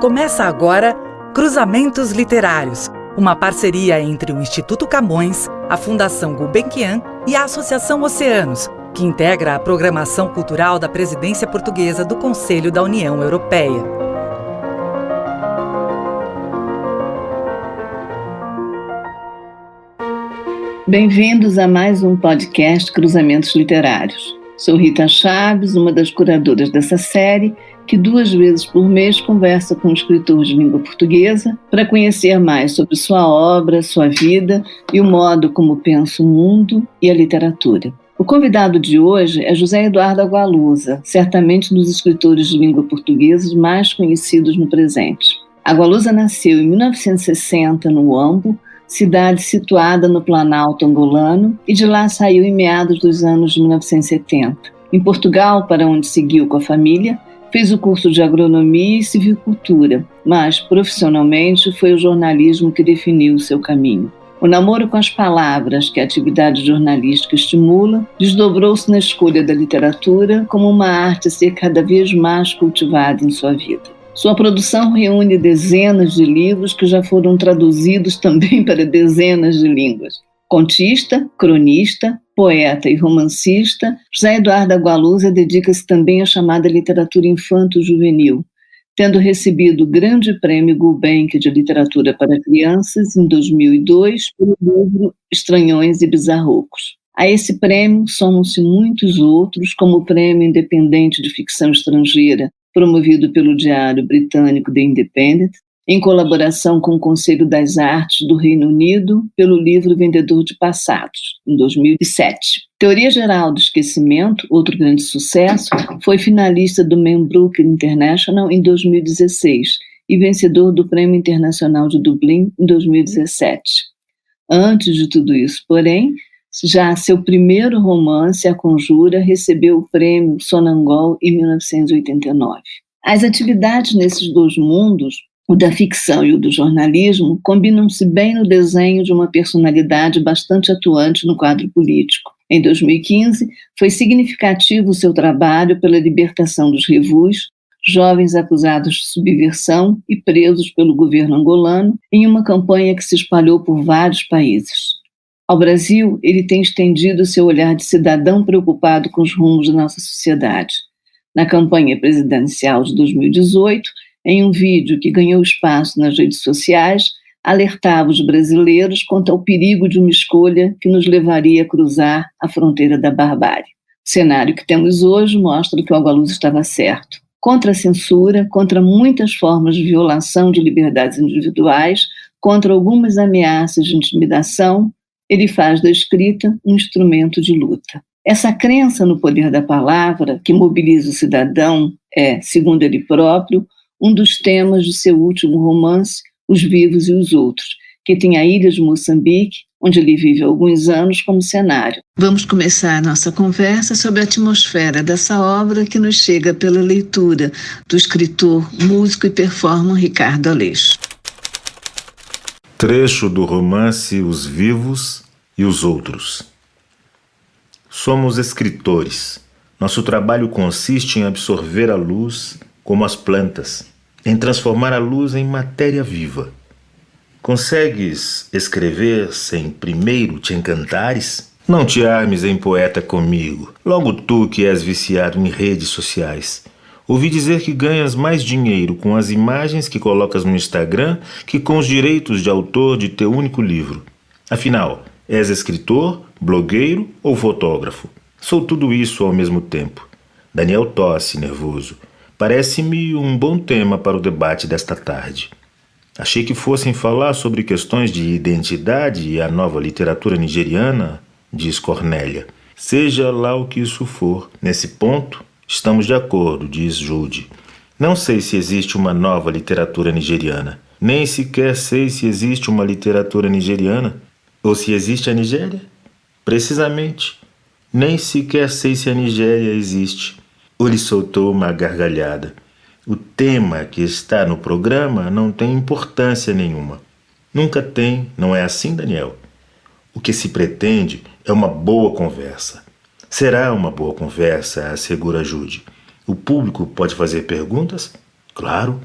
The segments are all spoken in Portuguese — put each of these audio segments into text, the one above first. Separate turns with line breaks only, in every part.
Começa agora Cruzamentos Literários, uma parceria entre o Instituto Camões, a Fundação Gulbenkian e a Associação Oceanos, que integra a programação cultural da Presidência Portuguesa do Conselho da União Europeia.
Bem-vindos a mais um podcast Cruzamentos Literários. Sou Rita Chaves, uma das curadoras dessa série, que 2 vezes por mês conversa com um escritor de língua portuguesa para conhecer mais sobre sua obra, sua vida e o modo como pensa o mundo e a literatura. O convidado de hoje é José Eduardo Agualusa, certamente um dos escritores de língua portuguesa mais conhecidos no presente. Agualusa nasceu em 1960 no Huambo, cidade situada no Planalto angolano, e de lá saiu em meados dos anos de 1970. Em Portugal, para onde seguiu com a família, fez o curso de agronomia e civicultura, mas profissionalmente foi o jornalismo que definiu o seu caminho. O namoro com as palavras que a atividade jornalística estimula desdobrou-se na escolha da literatura como uma arte a ser cada vez mais cultivada em sua vida. Sua produção reúne dezenas de livros que já foram traduzidos também para dezenas de línguas. Contista, cronista, poeta e romancista, José Eduardo Agualusa dedica-se também à chamada literatura infanto-juvenil, tendo recebido o Grande Prêmio Gulbenkian de Literatura para Crianças em 2002 pelo livro Estranhões e Bizarrocos. A esse prêmio somam-se muitos outros, como o Prêmio Independente de Ficção Estrangeira, promovido pelo diário britânico The Independent, em colaboração com o Conselho das Artes do Reino Unido, pelo livro Vendedor de Passados, em 2007. Teoria Geral do Esquecimento, outro grande sucesso, foi finalista do Man Booker International em 2016 e vencedor do Prêmio Internacional de Dublin em 2017. Antes de tudo isso, porém, já seu primeiro romance, A Conjura, recebeu o Prêmio Sonangol em 1989. As atividades nesses 2 mundos, o da ficção e o do jornalismo, combinam-se bem no desenho de uma personalidade bastante atuante no quadro político. Em 2015, foi significativo o seu trabalho pela libertação dos revus, jovens acusados de subversão e presos pelo governo angolano, em uma campanha que se espalhou por vários países. Ao Brasil, ele tem estendido seu olhar de cidadão preocupado com os rumos da nossa sociedade. Na campanha presidencial de 2018, em um vídeo que ganhou espaço nas redes sociais, alertava os brasileiros contra o perigo de uma escolha que nos levaria a cruzar a fronteira da barbárie. O cenário que temos hoje mostra que o Agualusa estava certo. Contra a censura, contra muitas formas de violação de liberdades individuais, contra algumas ameaças de intimidação, ele faz da escrita um instrumento de luta. Essa crença no poder da palavra, que mobiliza o cidadão, é, segundo ele próprio, um dos temas de seu último romance, Os Vivos e os Outros, que tem a ilha de Moçambique, onde ele vive há alguns anos, como cenário. Vamos começar a nossa conversa sobre a atmosfera dessa obra que nos chega pela leitura do escritor, músico e performer Ricardo Aleixo.
Trecho do romance Os Vivos e os Outros. Somos escritores. Nosso trabalho consiste em absorver a luz como as plantas, em transformar a luz em matéria viva. Consegues escrever sem primeiro te encantares? Não te armes em poeta comigo, logo tu que és viciado em redes sociais. Ouvi dizer que ganhas mais dinheiro com as imagens que colocas no Instagram que com os direitos de autor de teu único livro. Afinal, és escritor, blogueiro ou fotógrafo? Sou tudo isso ao mesmo tempo. Daniel tosse, nervoso. Parece-me um bom tema para o debate desta tarde. Achei que fossem falar sobre questões de identidade e a nova literatura nigeriana, diz Cornélia. Seja lá o que isso for, nesse ponto, estamos de acordo, diz Jude. Não sei se existe uma nova literatura nigeriana. Nem sequer sei se existe uma literatura nigeriana. Ou se existe a Nigéria? Precisamente. Nem sequer sei se a Nigéria existe. Ele soltou uma gargalhada. O tema que está no programa não tem importância nenhuma. Nunca tem, não é assim, Daniel? O que se pretende é uma boa conversa. Será uma boa conversa, assegura Jude. O público pode fazer perguntas? Claro.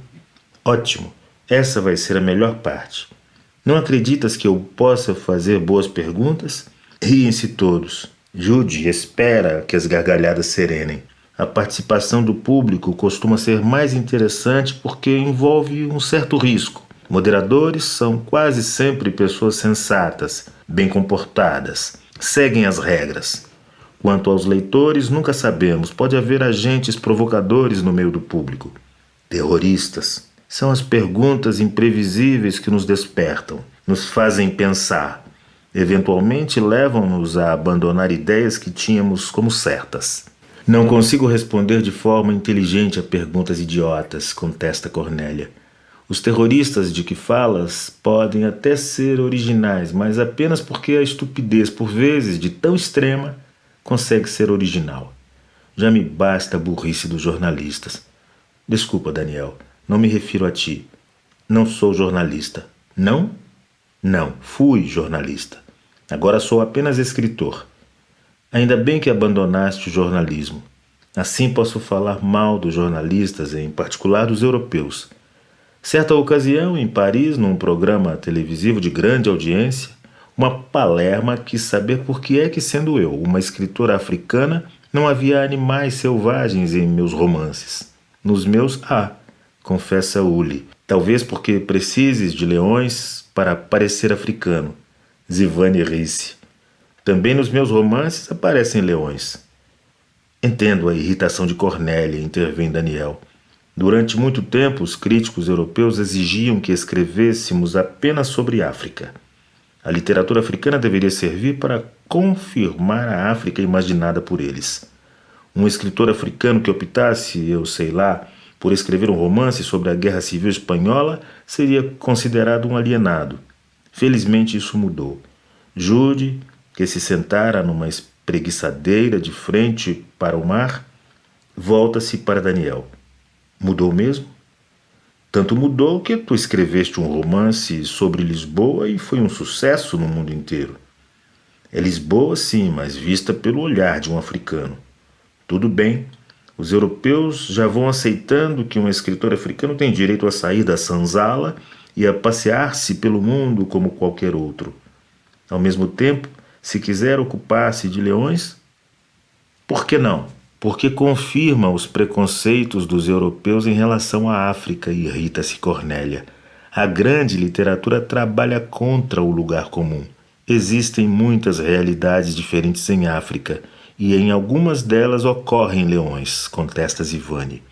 Ótimo, essa vai ser a melhor parte. Não acreditas que eu possa fazer boas perguntas? Riem-se todos. Jude espera que as gargalhadas serenem. A participação do público costuma ser mais interessante porque envolve um certo risco. Moderadores são quase sempre pessoas sensatas, bem comportadas, seguem as regras. Quanto aos leitores, nunca sabemos, pode haver agentes provocadores no meio do público. Terroristas. São as perguntas imprevisíveis que nos despertam, nos fazem pensar. Eventualmente levam-nos a abandonar ideias que tínhamos como certas. Não consigo responder de forma inteligente a perguntas idiotas, contesta Cornélia. Os terroristas de que falas podem até ser originais, mas apenas porque a estupidez, por vezes, de tão extrema, consegue ser original. Já me basta a burrice dos jornalistas. Desculpa, Daniel, não me refiro a ti. Não sou jornalista. Não? Não, fui jornalista. Agora sou apenas escritor. Ainda bem que abandonaste o jornalismo. Assim posso falar mal dos jornalistas, em particular dos europeus. Certa ocasião, em Paris, num programa televisivo de grande audiência, uma palerma quis saber por que é que, sendo eu uma escritora africana, não havia animais selvagens em meus romances. Nos meus há, confessa Uli. Talvez porque precises de leões para parecer africano. Zivane ri-se. Também nos meus romances aparecem leões. Entendo a irritação de Cornélia, intervém Daniel. Durante muito tempo, os críticos europeus exigiam que escrevêssemos apenas sobre África. A literatura africana deveria servir para confirmar a África imaginada por eles. Um escritor africano que optasse, eu sei lá, por escrever um romance sobre a Guerra Civil Espanhola seria considerado um alienado. Felizmente isso mudou. Jude, que se sentara numa espreguiçadeira de frente para o mar, volta-se para Daniel. Mudou mesmo? Tanto mudou que tu escreveste um romance sobre Lisboa e foi um sucesso no mundo inteiro. É Lisboa, sim, mas vista pelo olhar de um africano. Tudo bem, os europeus já vão aceitando que um escritor africano tem direito a sair da senzala e a passear-se pelo mundo como qualquer outro. Ao mesmo tempo, se quiser ocupar-se de leões, por que não? Porque confirma os preconceitos dos europeus em relação à África, irrita-se Cornélia. A grande literatura trabalha contra o lugar comum. Existem muitas realidades diferentes em África, e em algumas delas ocorrem leões, contesta Zivane.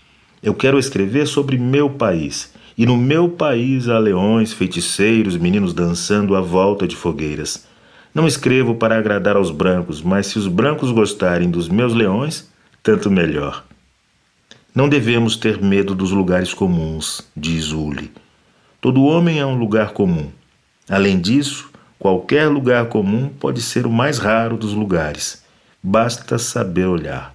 Eu quero escrever sobre meu país, e no meu país há leões, feiticeiros, meninos dançando à volta de fogueiras. Não escrevo para agradar aos brancos, mas se os brancos gostarem dos meus leões, tanto melhor. Não devemos ter medo dos lugares comuns, diz Uli. Todo homem é um lugar comum. Além disso, qualquer lugar comum pode ser o mais raro dos lugares. Basta saber olhar.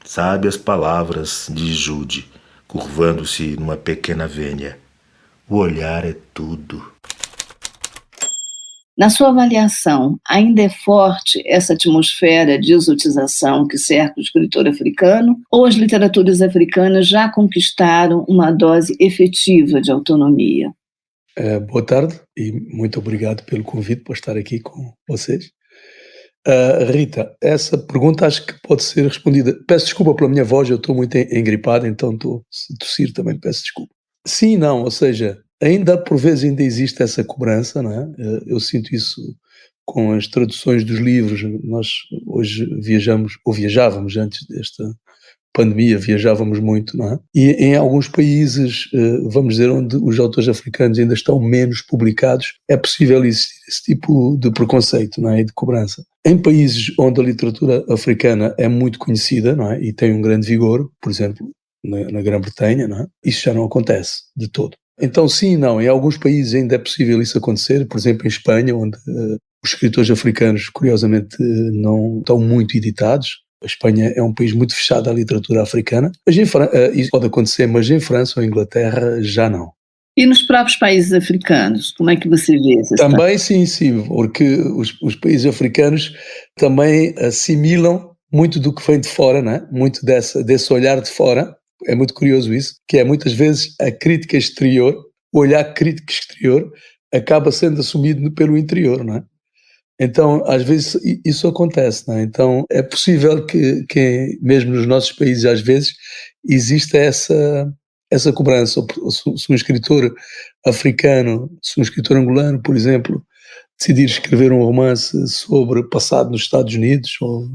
Sabe as palavras, diz Jude, curvando-se numa pequena vênia. O olhar é tudo.
Na sua avaliação, ainda é forte essa atmosfera de exotização que cerca o escritor africano, ou as literaturas africanas já conquistaram uma dose efetiva de autonomia?
Boa tarde e muito obrigado pelo convite para estar aqui com vocês. Rita, essa pergunta acho que pode ser respondida. Peço desculpa pela minha voz, eu estou muito engripado, então se tossir também peço desculpa. Sim e não, ou seja, por vezes ainda existe essa cobrança, não é? Eu sinto isso com as traduções dos livros. Nós hoje viajávamos antes desta pandemia, viajávamos muito, não é? E em alguns países, vamos dizer, onde os autores africanos ainda estão menos publicados, é possível existir esse tipo de preconceito, não é? E de cobrança. Em países onde a literatura africana é muito conhecida, não é? E tem um grande vigor, por exemplo, na Grã-Bretanha, não é? Isso já não acontece de todo. Então, sim e não, em alguns países ainda é possível isso acontecer, por exemplo, em Espanha, onde os escritores africanos, curiosamente, não estão muito editados. A Espanha é um país muito fechado à literatura africana, mas isso pode acontecer, mas em França ou Inglaterra já não.
E nos próprios países africanos, como é que você vê isso?
Também sim, porque os países africanos também assimilam muito do que vem de fora, não é? Muito desse olhar de fora. é muito curioso isso, que é muitas vezes a crítica exterior, o olhar crítico exterior, acaba sendo assumido pelo interior, não é? Então, às vezes, isso acontece, não é? Então, é possível que mesmo nos nossos países, às vezes, exista essa cobrança. Se um escritor africano, se um escritor angolano, por exemplo, decidir escrever um romance sobre o passado nos Estados Unidos ou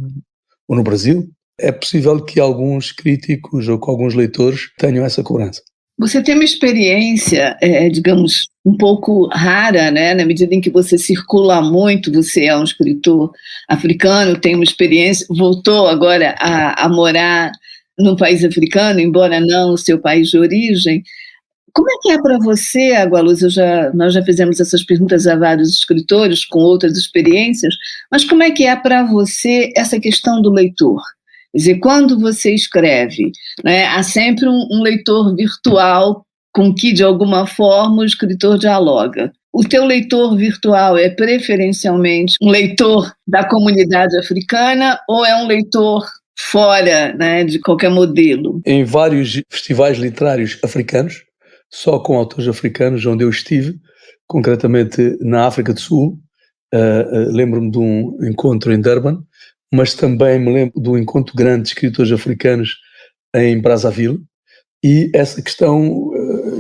no Brasil, é possível que alguns críticos ou que alguns leitores tenham essa cobrança.
Você tem uma experiência, digamos, um pouco rara, né? Na medida em que você circula muito, você é um escritor africano, tem uma experiência, voltou agora a morar num país africano, embora não o seu país de origem. Como é que é para você, Agualuz? Nós já fizemos essas perguntas a vários escritores com outras experiências, mas como é que é para você essa questão do leitor? Quer dizer, quando você escreve, né, há sempre um leitor virtual com que, de alguma forma, o escritor dialoga. O teu leitor virtual é preferencialmente um leitor da comunidade africana ou é um leitor fora, né, de qualquer modelo?
Em vários festivais literários africanos, só com autores africanos, onde eu estive, concretamente na África do Sul, lembro-me de um encontro em Durban, mas também me lembro do encontro grande de escritores africanos em Brazzaville, e essa questão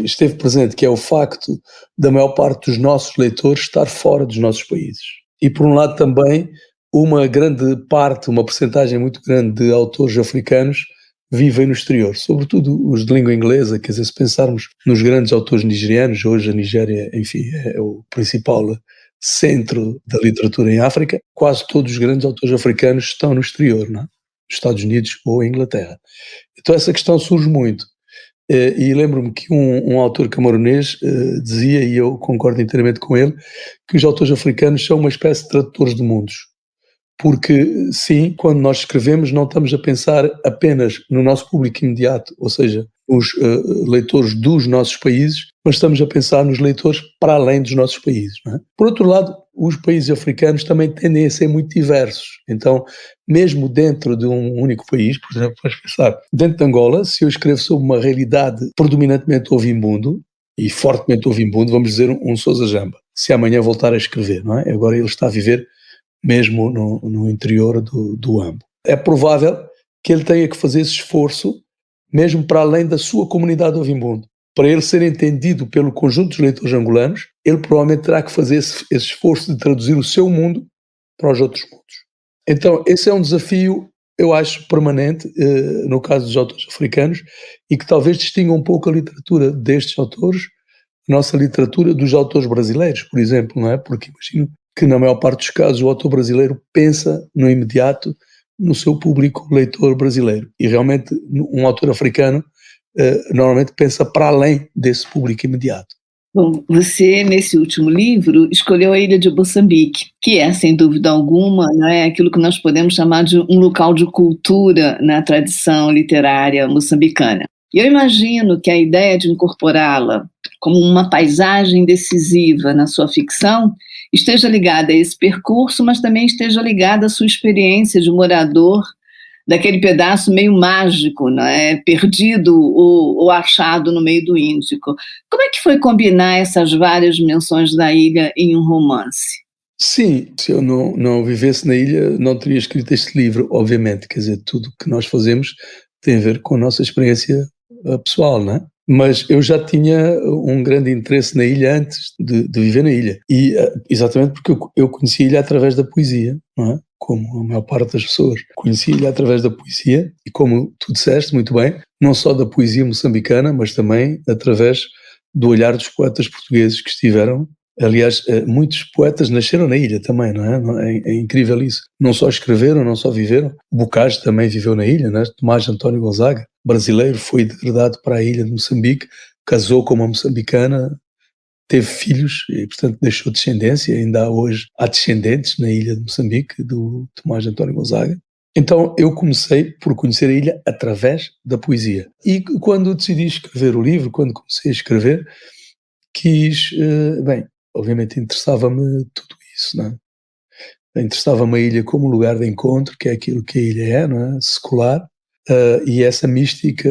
esteve presente, que é o facto da maior parte dos nossos leitores estar fora dos nossos países. E por um lado também, uma grande parte, uma percentagem muito grande de autores africanos vivem no exterior, sobretudo os de língua inglesa. Quer dizer, se pensarmos nos grandes autores nigerianos, hoje a Nigéria, enfim, é o principal centro da literatura em África, quase todos os grandes autores africanos estão no exterior, não é? Nos Estados Unidos ou em Inglaterra. Então essa questão surge muito. E lembro-me que um autor camaronês dizia, e eu concordo inteiramente com ele, que os autores africanos são uma espécie de tradutores de mundos. Porque, sim, quando nós escrevemos, não estamos a pensar apenas no nosso público imediato, ou seja, os leitores dos nossos países, mas estamos a pensar nos leitores para além dos nossos países, não é? Por outro lado, os países africanos também tendem a ser muito diversos. Então, mesmo dentro de um único país, por exemplo, vamos pensar, dentro de Angola, se eu escrevo sobre uma realidade predominantemente ouvindo e fortemente ouvindo, vamos dizer um Sousa Jamba, se amanhã voltar a escrever, não é? Agora ele está a viver mesmo no interior do Ambo. É provável que ele tenha que fazer esse esforço mesmo para além da sua comunidade ouvindo. Para ele ser entendido pelo conjunto dos leitores angolanos, ele provavelmente terá que fazer esse esforço de traduzir o seu mundo para os outros mundos. Então, esse é um desafio, eu acho, permanente, no caso dos autores africanos, e que talvez distinga um pouco a literatura destes autores, a nossa literatura, dos autores brasileiros, por exemplo, não é? Porque imagino que na maior parte dos casos o autor brasileiro pensa no imediato no seu público leitor brasileiro, e realmente um autor africano normalmente pensa para além desse público imediato.
Bom, você, nesse último livro, escolheu a ilha de Moçambique, que é, sem dúvida alguma, né, aquilo que nós podemos chamar de um local de cultura na tradição literária moçambicana. E eu imagino que a ideia de incorporá-la como uma paisagem decisiva na sua ficção esteja ligada a esse percurso, mas também esteja ligada à sua experiência de morador daquele pedaço meio mágico, né, perdido ou achado no meio do Índico. Como é que foi combinar essas várias dimensões da ilha em um romance?
Sim, se eu não vivesse na ilha, não teria escrito este livro, obviamente. Quer dizer, tudo o que nós fazemos tem a ver com a nossa experiência pessoal, não é? Mas eu já tinha um grande interesse na ilha antes de viver na ilha. E exatamente porque eu conheci a ilha através da poesia, não é? Como a maior parte das pessoas. Conheci a ilha através da poesia e, como tu disseste muito bem, não só da poesia moçambicana, mas também através do olhar dos poetas portugueses que estiveram. Aliás, muitos poetas nasceram na ilha também, não é? É incrível isso. Não só escreveram, não só viveram. Bocage também viveu na ilha, não é? Tomás António Gonzaga, brasileiro, foi degradado para a ilha de Moçambique, casou com uma moçambicana, teve filhos e, portanto, deixou descendência. Ainda hoje há descendentes na ilha de Moçambique, do Tomás António Gonzaga. Então eu comecei por conhecer a ilha através da poesia. E quando decidi escrever o livro, quando comecei a escrever, quis, obviamente interessava-me tudo isso, não é? Interessava-me a ilha como lugar de encontro, que é aquilo que a ilha é, não é? Secular, e essa mística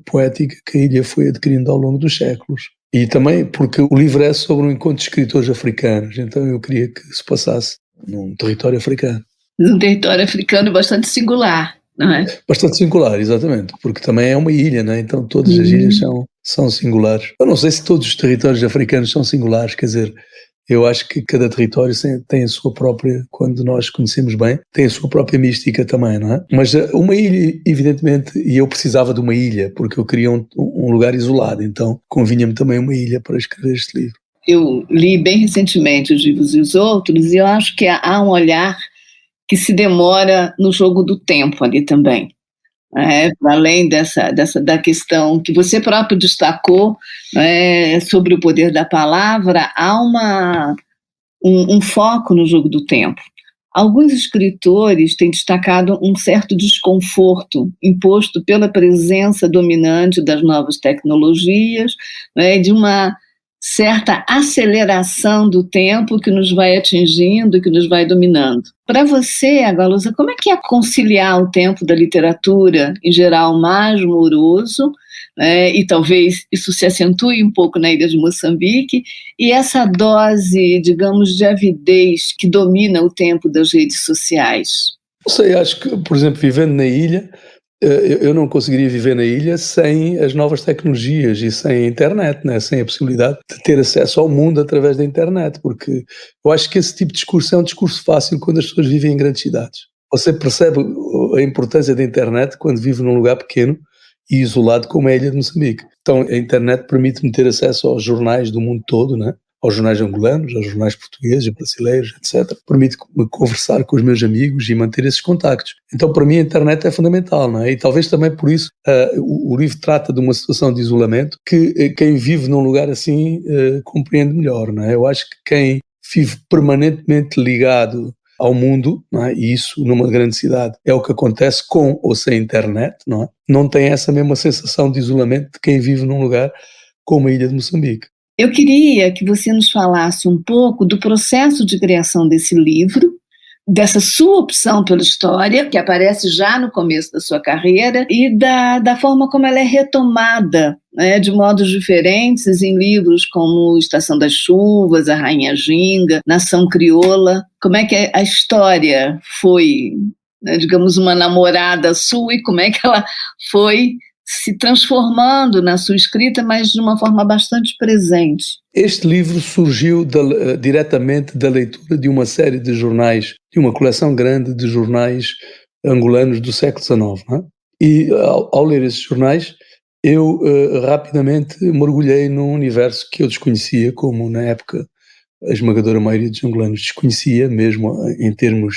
poética que a ilha foi adquirindo ao longo dos séculos. E também porque o livro é sobre um encontro de escritores africanos, então eu queria que se passasse num território africano.
Um território africano bastante singular, não é?
Bastante singular, exatamente, porque também é uma ilha, né? Então todas as ilhas são singulares. Eu não sei se todos os territórios africanos são singulares, quer dizer, eu acho que cada território tem a sua própria, quando nós conhecemos bem, tem a sua própria mística também, não é? Mas uma ilha, evidentemente, e eu precisava de uma ilha, porque eu queria um lugar isolado, então convinha-me também uma ilha para escrever este livro.
Eu li bem recentemente Os Vivos e os Outros, e eu acho que há um olhar que se demora no jogo do tempo ali também. Além da questão que você próprio destacou, sobre o poder da palavra, há um foco no jogo do tempo. Alguns escritores têm destacado um certo desconforto imposto pela presença dominante das novas tecnologias, de uma certa aceleração do tempo que nos vai atingindo, que nos vai dominando. Para você, Agalusa, como é que é conciliar o tempo da literatura, em geral mais moroso, e talvez isso se acentue um pouco na ilha de Moçambique, e essa dose, digamos, de avidez que domina o tempo das redes sociais?
Não sei, acho que, por exemplo, vivendo na ilha, eu não conseguiria viver na ilha sem as novas tecnologias e sem a internet, né? Sem a possibilidade de ter acesso ao mundo através da internet, porque eu acho que esse tipo de discurso é um discurso fácil quando as pessoas vivem em grandes cidades. Você percebe a importância da internet quando vive num lugar pequeno e isolado como é a ilha de Moçambique. Então a internet permite-me ter acesso aos jornais do mundo todo, né? Aos jornais angolanos, aos jornais portugueses, brasileiros, etc. Permite-me conversar com os meus amigos e manter esses contactos. Então, para mim, a internet é fundamental, não é? E talvez também por isso o livro trata de uma situação de isolamento que quem vive num lugar assim compreende melhor, não é? Eu acho que quem vive permanentemente ligado ao mundo, não é? E isso numa grande cidade é o que acontece com ou sem internet, não é? Não tem essa mesma sensação de isolamento de quem vive num lugar como a ilha de Moçambique.
Eu queria que você nos falasse um pouco do processo de criação desse livro, dessa sua opção pela história, que aparece já no começo da sua carreira, e da forma como ela é retomada, de modos diferentes em livros como Estação das Chuvas, A Rainha Ginga, Nação Crioula. Como é que a história foi, digamos, uma namorada sua, e como é que ela foi se transformando na sua escrita, mas de uma forma bastante presente?
Este livro surgiu diretamente da leitura de uma série de jornais, de uma coleção grande de jornais angolanos do século XIX. Não é? E ao ler esses jornais, eu rapidamente mergulhei num universo que eu desconhecia, como na época a esmagadora maioria dos angolanos desconhecia, mesmo em termos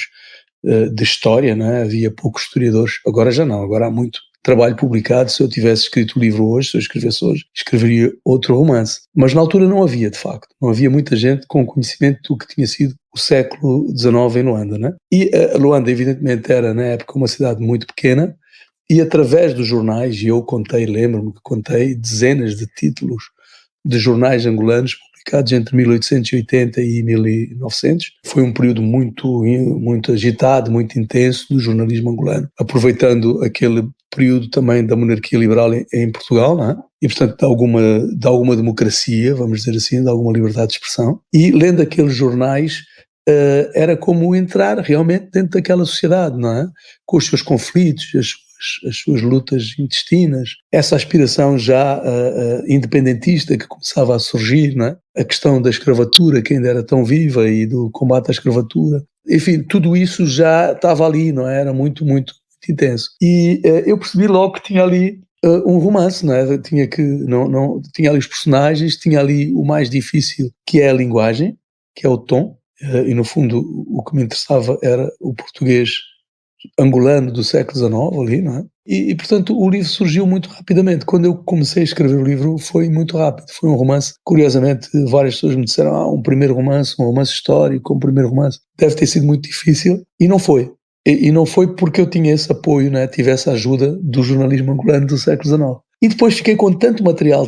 de história, não é? Havia poucos historiadores, agora já não, agora há muito trabalho publicado. Se eu tivesse escrito o livro hoje, se eu escrevesse hoje, escreveria outro romance. Mas na altura não havia, de facto. Não havia muita gente com conhecimento do que tinha sido o século XIX em Luanda, né? E Luanda, evidentemente, era na época uma cidade muito pequena, e através dos jornais, e eu lembro-me que contei dezenas de títulos de jornais angolanos publicados entre 1880 e 1900. Foi um período muito agitado, muito intenso do jornalismo angolano, aproveitando aquele período também da monarquia liberal em Portugal, não é? E portanto de alguma democracia, vamos dizer assim, de alguma liberdade de expressão. E lendo aqueles jornais era como entrar realmente dentro daquela sociedade, não é? Com os seus conflitos, as suas lutas intestinas, essa aspiração já independentista que começava a surgir, não é? A questão da escravatura, que ainda era tão viva, e do combate à escravatura. Enfim, tudo isso já estava ali, não é? Era muito, muito intenso. E eu percebi logo que tinha ali um romance, não é? Tinha ali os personagens, tinha ali o mais difícil, que é a linguagem, que é o tom, e no fundo o que me interessava era o português angolano do século XIX ali, não é? E portanto o livro surgiu muito rapidamente. Quando eu comecei a escrever o livro foi muito rápido, foi um romance. Curiosamente, várias pessoas me disseram, um primeiro romance, um romance histórico, um primeiro romance, deve ter sido muito difícil, e não foi. E não foi porque eu tinha esse apoio, né? Tive essa ajuda do jornalismo angolano do século XIX. E depois fiquei com tanto material,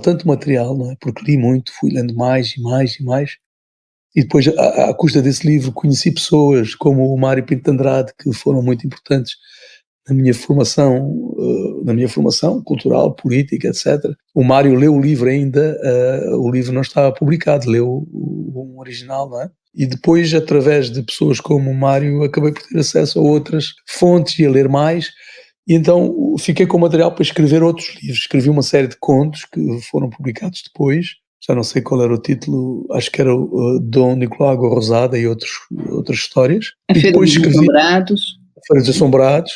não é? Porque li muito, fui lendo mais e mais e mais. E depois, à custa desse livro, conheci pessoas como o Mário Pinto de Andrade, que foram muito importantes na minha formação cultural, política, etc. O Mário leu o livro ainda, o livro não estava publicado, leu um original, não é? E depois, através de pessoas como o Mário, acabei por ter acesso a outras fontes e a ler mais, e então fiquei com material para escrever outros livros. Escrevi uma série de contos que foram publicados depois, já não sei qual era o título, acho que era o Dom Nicolau Água Rosada e outras histórias.
A Feira dos Assombrados.
A Feira dos Assombrados.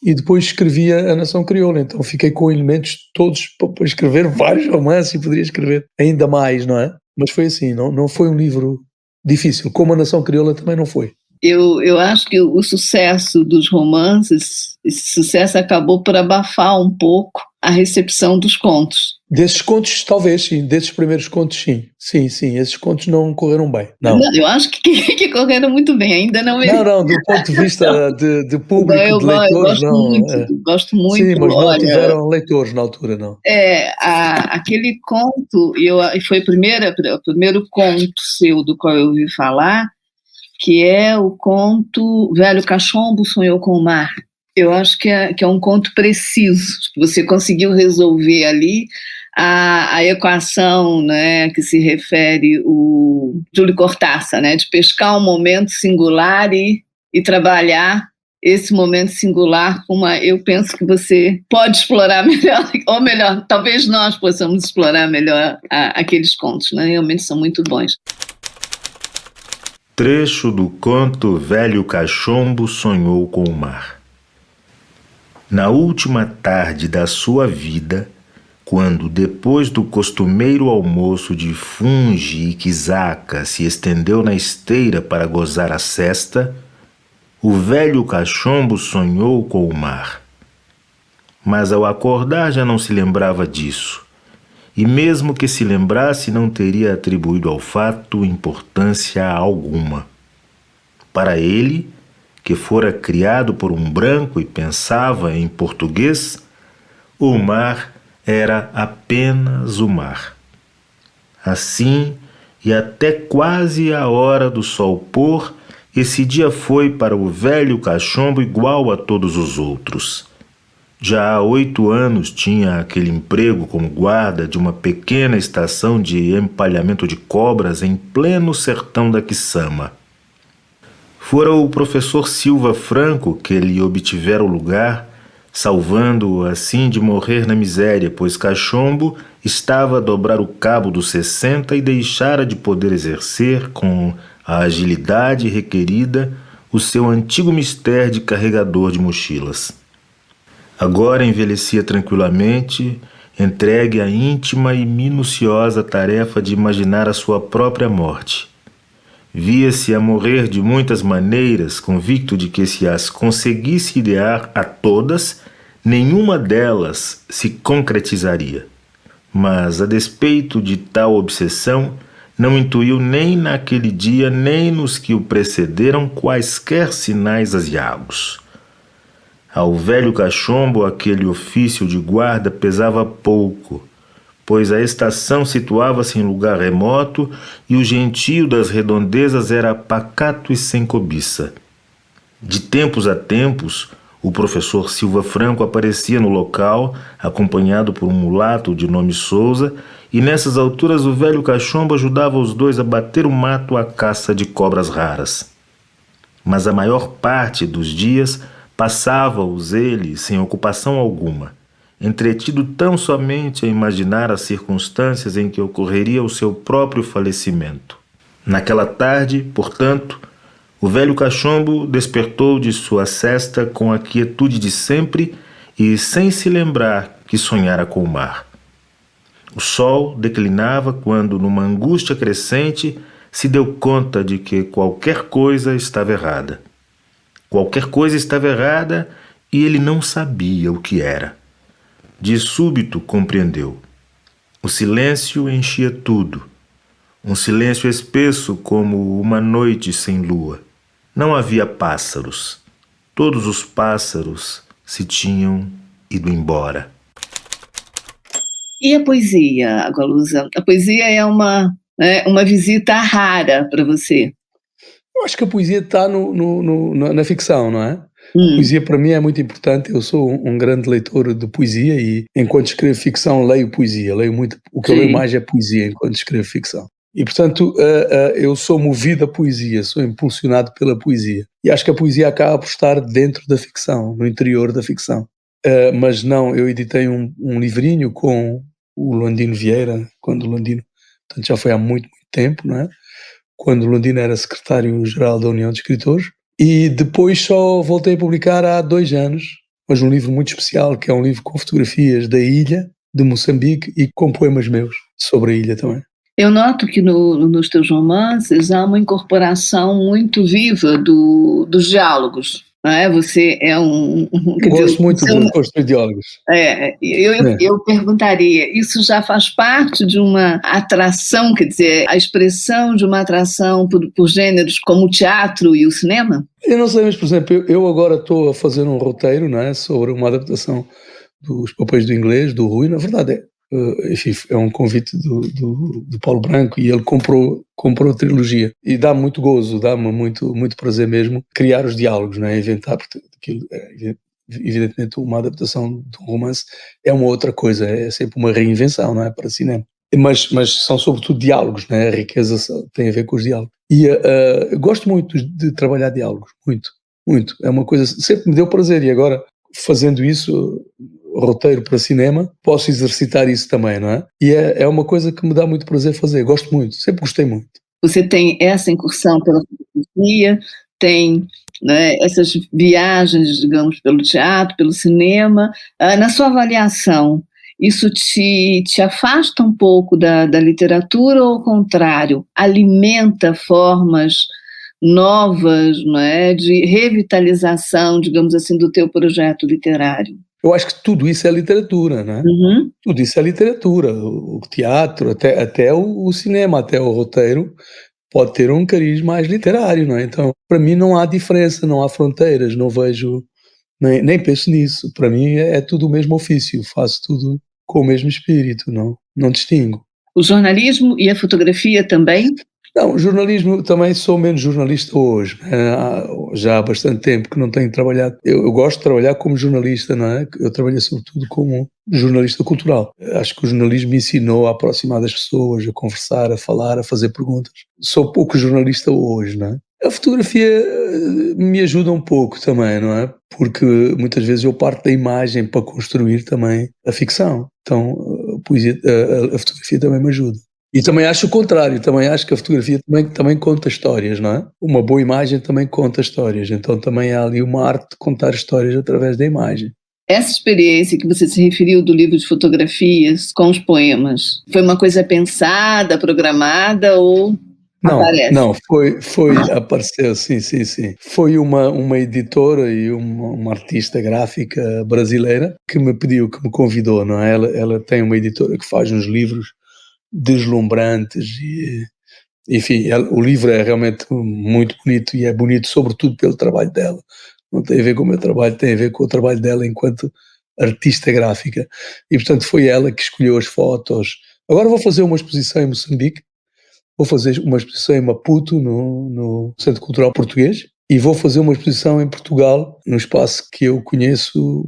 E depois escrevia A Nação Crioula, então fiquei com elementos todos para escrever vários romances e poderia escrever ainda mais, não é? Mas foi assim, não foi um livro difícil, como A Nação Crioula também não foi.
Eu acho que o sucesso dos romances, esse sucesso acabou por abafar um pouco a recepção dos contos.
Desses contos, talvez, sim. Desses primeiros contos, sim. Sim, esses contos não correram bem. Não,
eu acho que correram muito bem, ainda não...
Não, do ponto de vista de público, de leitores, não.
Gosto muito.
Sim, mas não tiveram leitores na altura, não.
Aquele conto, foi o primeiro conto seu do qual eu ouvi falar, que é o conto Velho Cachombo Sonhou com o Mar. Eu acho que é um conto preciso, que você conseguiu resolver ali a equação, né, que se refere o Júlio Cortázar, né, de pescar um momento singular e trabalhar esse momento singular, eu penso que você pode explorar melhor, ou melhor, talvez nós possamos explorar melhor aqueles contos, né, realmente são muito bons.
Trecho do conto Velho Cachombo Sonhou com o Mar. Na última tarde da sua vida, quando depois do costumeiro almoço de funge e quizaca se estendeu na esteira para gozar a sesta, o velho cachombo sonhou com o mar. Mas ao acordar já não se lembrava disso, e mesmo que se lembrasse não teria atribuído ao fato importância alguma. Para ele, que fora criado por um branco e pensava em português, o mar era apenas o mar. Assim, e até quase a hora do sol pôr, esse dia foi para o velho cachombo igual a todos os outros. Já há 8 anos tinha aquele emprego como guarda de uma pequena estação de empalhamento de cobras em pleno sertão da Quissama. Fora o professor Silva Franco que lhe obtivera o lugar, salvando-o assim de morrer na miséria, pois Cachombo estava a dobrar o cabo dos 60 e deixara de poder exercer, com a agilidade requerida, o seu antigo mistério de carregador de mochilas. Agora envelhecia tranquilamente, entregue à íntima e minuciosa tarefa de imaginar a sua própria morte. Via-se a morrer de muitas maneiras, convicto de que se as conseguisse idear a todas, nenhuma delas se concretizaria. Mas, a despeito de tal obsessão, não intuiu nem naquele dia, nem nos que o precederam, quaisquer sinais aziagos. Ao velho cachombo, aquele ofício de guarda pesava pouco, pois a estação situava-se em lugar remoto e o gentio das redondezas era pacato e sem cobiça. De tempos a tempos, o professor Silva Franco aparecia no local, acompanhado por um mulato de nome Souza, e nessas alturas o velho cachombo ajudava os dois a bater o mato à caça de cobras raras. Mas a maior parte dos dias passava-os ele sem ocupação alguma, entretido tão somente a imaginar as circunstâncias em que ocorreria o seu próprio falecimento. Naquela tarde, portanto, o velho cachombo despertou de sua sesta com a quietude de sempre e sem se lembrar que sonhara com o mar. O sol declinava quando, numa angústia crescente, se deu conta de que qualquer coisa estava errada. Qualquer coisa estava errada e ele não sabia o que era. De súbito compreendeu. O silêncio enchia tudo. Um silêncio espesso como uma noite sem lua. Não havia pássaros. Todos os pássaros se tinham ido embora.
E a poesia, Agualusa? A poesia é uma visita rara para você.
Eu acho que a poesia está na ficção, não é? Poesia para mim é muito importante. Eu sou um grande leitor de poesia e enquanto escrevo ficção leio poesia, leio muito. O que eu leio mais é poesia enquanto escrevo ficção. E portanto eu sou movido à poesia, sou impulsionado pela poesia. E acho que a poesia acaba por estar dentro da ficção, no interior da ficção. Mas não, eu editei um livrinho com o Landino Vieira, quando o Landino, portanto já foi há muito tempo, não é? Quando o Landino era secretário-geral da União de Escritores. E depois só voltei a publicar há 2 anos, mas um livro muito especial, que é um livro com fotografias da ilha de Moçambique e com poemas meus sobre a ilha também.
Eu noto que nos teus romances há uma incorporação muito viva dos diálogos. Não é? Você é
Gosto muito de construir diálogos.
Eu perguntaria, isso já faz parte de uma atração, quer dizer, a expressão de uma atração por gêneros como o teatro e o cinema?
Eu não sei, mas por exemplo, eu agora estou a fazer um roteiro, não é, sobre uma adaptação dos Papéis do Inglês, do Rui. Na verdade enfim, é um convite do Paulo Branco e ele comprou a trilogia e dá-me muito gozo, dá-me muito prazer mesmo criar os diálogos, não é? Inventar, porque aquilo evidentemente uma adaptação de um romance é uma outra coisa, é sempre uma reinvenção, não é, para cinema, mas são sobretudo diálogos, não é? A riqueza tem a ver com os diálogos e eu gosto muito de trabalhar diálogos, muito, é uma coisa, sempre me deu prazer e agora fazendo isso, roteiro para cinema, posso exercitar isso também, não é? E é uma coisa que me dá muito prazer fazer, gosto muito, sempre gostei muito.
Você tem essa incursão pela fotografia, tem, né, essas viagens, digamos, pelo teatro, pelo cinema. Na sua avaliação, isso te afasta um pouco da literatura ou, ao contrário, alimenta formas novas, não é, de revitalização, digamos assim, do teu projeto literário?
Eu acho que tudo isso é literatura, né?
Uhum.
Tudo isso é literatura, o teatro, até o cinema, até o roteiro pode ter um cariz mais literário, não é? Então, para mim não há diferença, não há fronteiras, não vejo, nem penso nisso. Para mim é tudo o mesmo ofício, faço tudo com o mesmo espírito, não distingo.
O jornalismo e a fotografia também?
Não, jornalismo, também sou menos jornalista hoje, já há bastante tempo que não tenho trabalhado. Eu gosto de trabalhar como jornalista, não é? Eu trabalhei sobretudo como jornalista cultural. Acho que o jornalismo me ensinou a aproximar das pessoas, a conversar, a falar, a fazer perguntas. Sou pouco jornalista hoje, não é? A fotografia me ajuda um pouco também, não é? Porque muitas vezes eu parto da imagem para construir também a ficção. Então a fotografia também me ajuda. E também acho o contrário, também acho que a fotografia também conta histórias, não é? Uma boa imagem também conta histórias, então também há ali uma arte de contar histórias através da imagem.
Essa experiência que você se referiu do livro de fotografias com os poemas, foi uma coisa pensada, programada ou aparece?
Não, apareceu, sim. Foi uma editora e uma artista gráfica brasileira que me convidou, não é? Ela tem uma editora que faz uns livros deslumbrantes e, enfim, o livro é realmente muito bonito e é bonito sobretudo pelo trabalho dela, não tem a ver com o meu trabalho, tem a ver com o trabalho dela enquanto artista gráfica e portanto foi ela que escolheu as fotos. Agora vou fazer uma exposição em Moçambique, vou fazer uma exposição em Maputo no Centro Cultural Português e vou fazer uma exposição em Portugal num espaço que eu conheço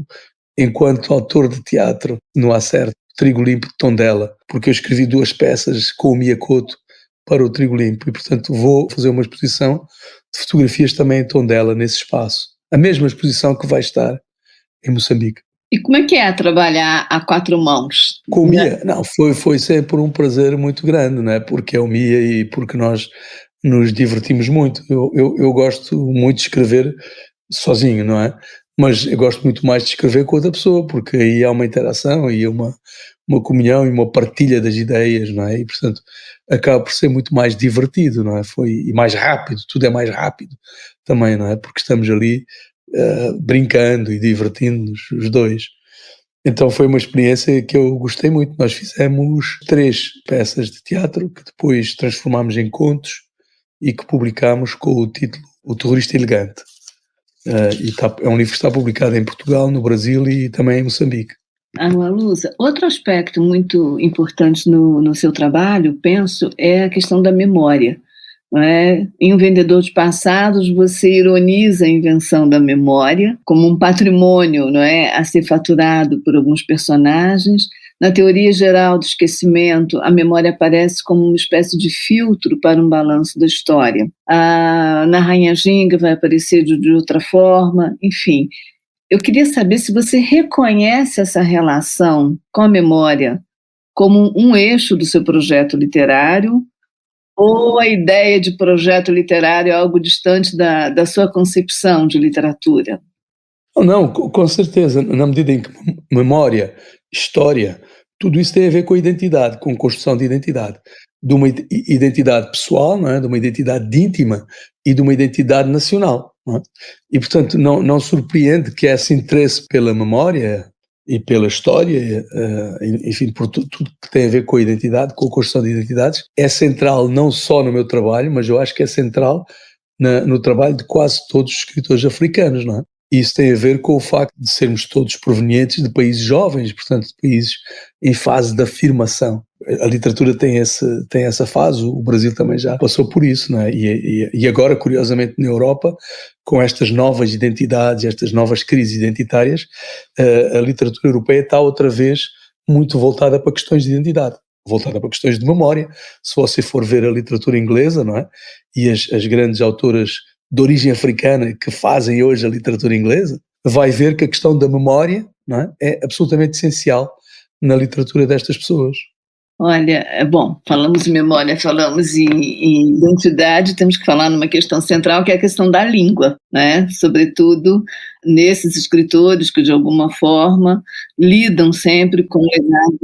enquanto autor de teatro no Acerto, Trigo Limpo de Tondela, porque eu escrevi 2 peças com o Miyakoto para o Trigo Limpo e, portanto, vou fazer uma exposição de fotografias também em Tondela, nesse espaço. A mesma exposição que vai estar em Moçambique.
E como é que é trabalhar a 4 mãos?
Com o Mia? Não, foi sempre um prazer muito grande, não é? Porque é o Mia e porque nós nos divertimos muito. Eu gosto muito de escrever sozinho, não é? Mas eu gosto muito mais de escrever com outra pessoa, porque aí há uma interação e uma comunhão e uma partilha das ideias, não é? E, portanto, acaba por ser muito mais divertido, não é? E mais rápido, tudo é mais rápido também, não é? Porque estamos ali brincando e divertindo-nos os dois. Então foi uma experiência que eu gostei muito. Nós fizemos 3 peças de teatro que depois transformámos em contos e que publicámos com o título O Terrorista Elegante. É um livro que está publicado em Portugal, no Brasil e também em Moçambique.
Lusa, outro aspecto muito importante no seu trabalho, penso, é a questão da memória. não é? Em Um Vendedor de Passados, você ironiza a invenção da memória como um patrimônio, não é, a ser faturado por alguns personagens. Na teoria geral do esquecimento, a memória aparece como uma espécie de filtro para um balanço da história. Na Rainha Ginga vai aparecer de outra forma, enfim. Eu queria saber se você reconhece essa relação com a memória como um eixo do seu projeto literário, ou a ideia de projeto literário é algo distante da sua concepção de literatura?
Não, com certeza, na medida em que memória, história, tudo isso tem a ver com a identidade, com a construção de identidade. De uma identidade pessoal, não é? De uma identidade íntima e de uma identidade nacional. Não é? E, portanto, não surpreende que esse interesse pela memória e pela história, enfim, por tudo que tem a ver com a identidade, com a construção de identidades, é central não só no meu trabalho, mas eu acho que é central no trabalho de quase todos os escritores africanos, não é? Isso tem a ver com o facto de sermos todos provenientes de países jovens, portanto, de países em fase de afirmação. A literatura tem essa fase, o Brasil também já passou por isso, não é? E agora, curiosamente, na Europa, com estas novas identidades, estas novas crises identitárias, a literatura europeia está outra vez muito voltada para questões de identidade, voltada para questões de memória. Se você for ver a literatura inglesa, não é? E as grandes autoras de origem africana que fazem hoje a literatura inglesa, vai ver que a questão da memória, não é? É absolutamente essencial na literatura destas pessoas.
Olha, bom, falamos em memória, falamos em identidade, temos que falar numa questão central, que é a questão da língua, né? Sobretudo nesses escritores que, de alguma forma, lidam sempre com o legado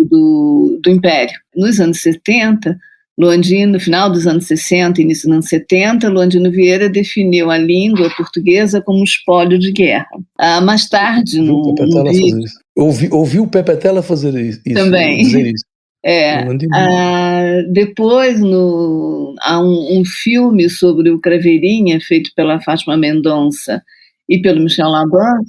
do Império. Nos anos 70, no final dos anos 60, início dos anos 70, Loandino Vieira definiu a língua portuguesa como um espólio de guerra. Mais tarde,
ouvi o Pepe Tela fazer isso,
também.
Dizer isso.
Depois há um filme sobre o Craveirinha, feito pela Fátima Mendonça e pelo Michel Laban,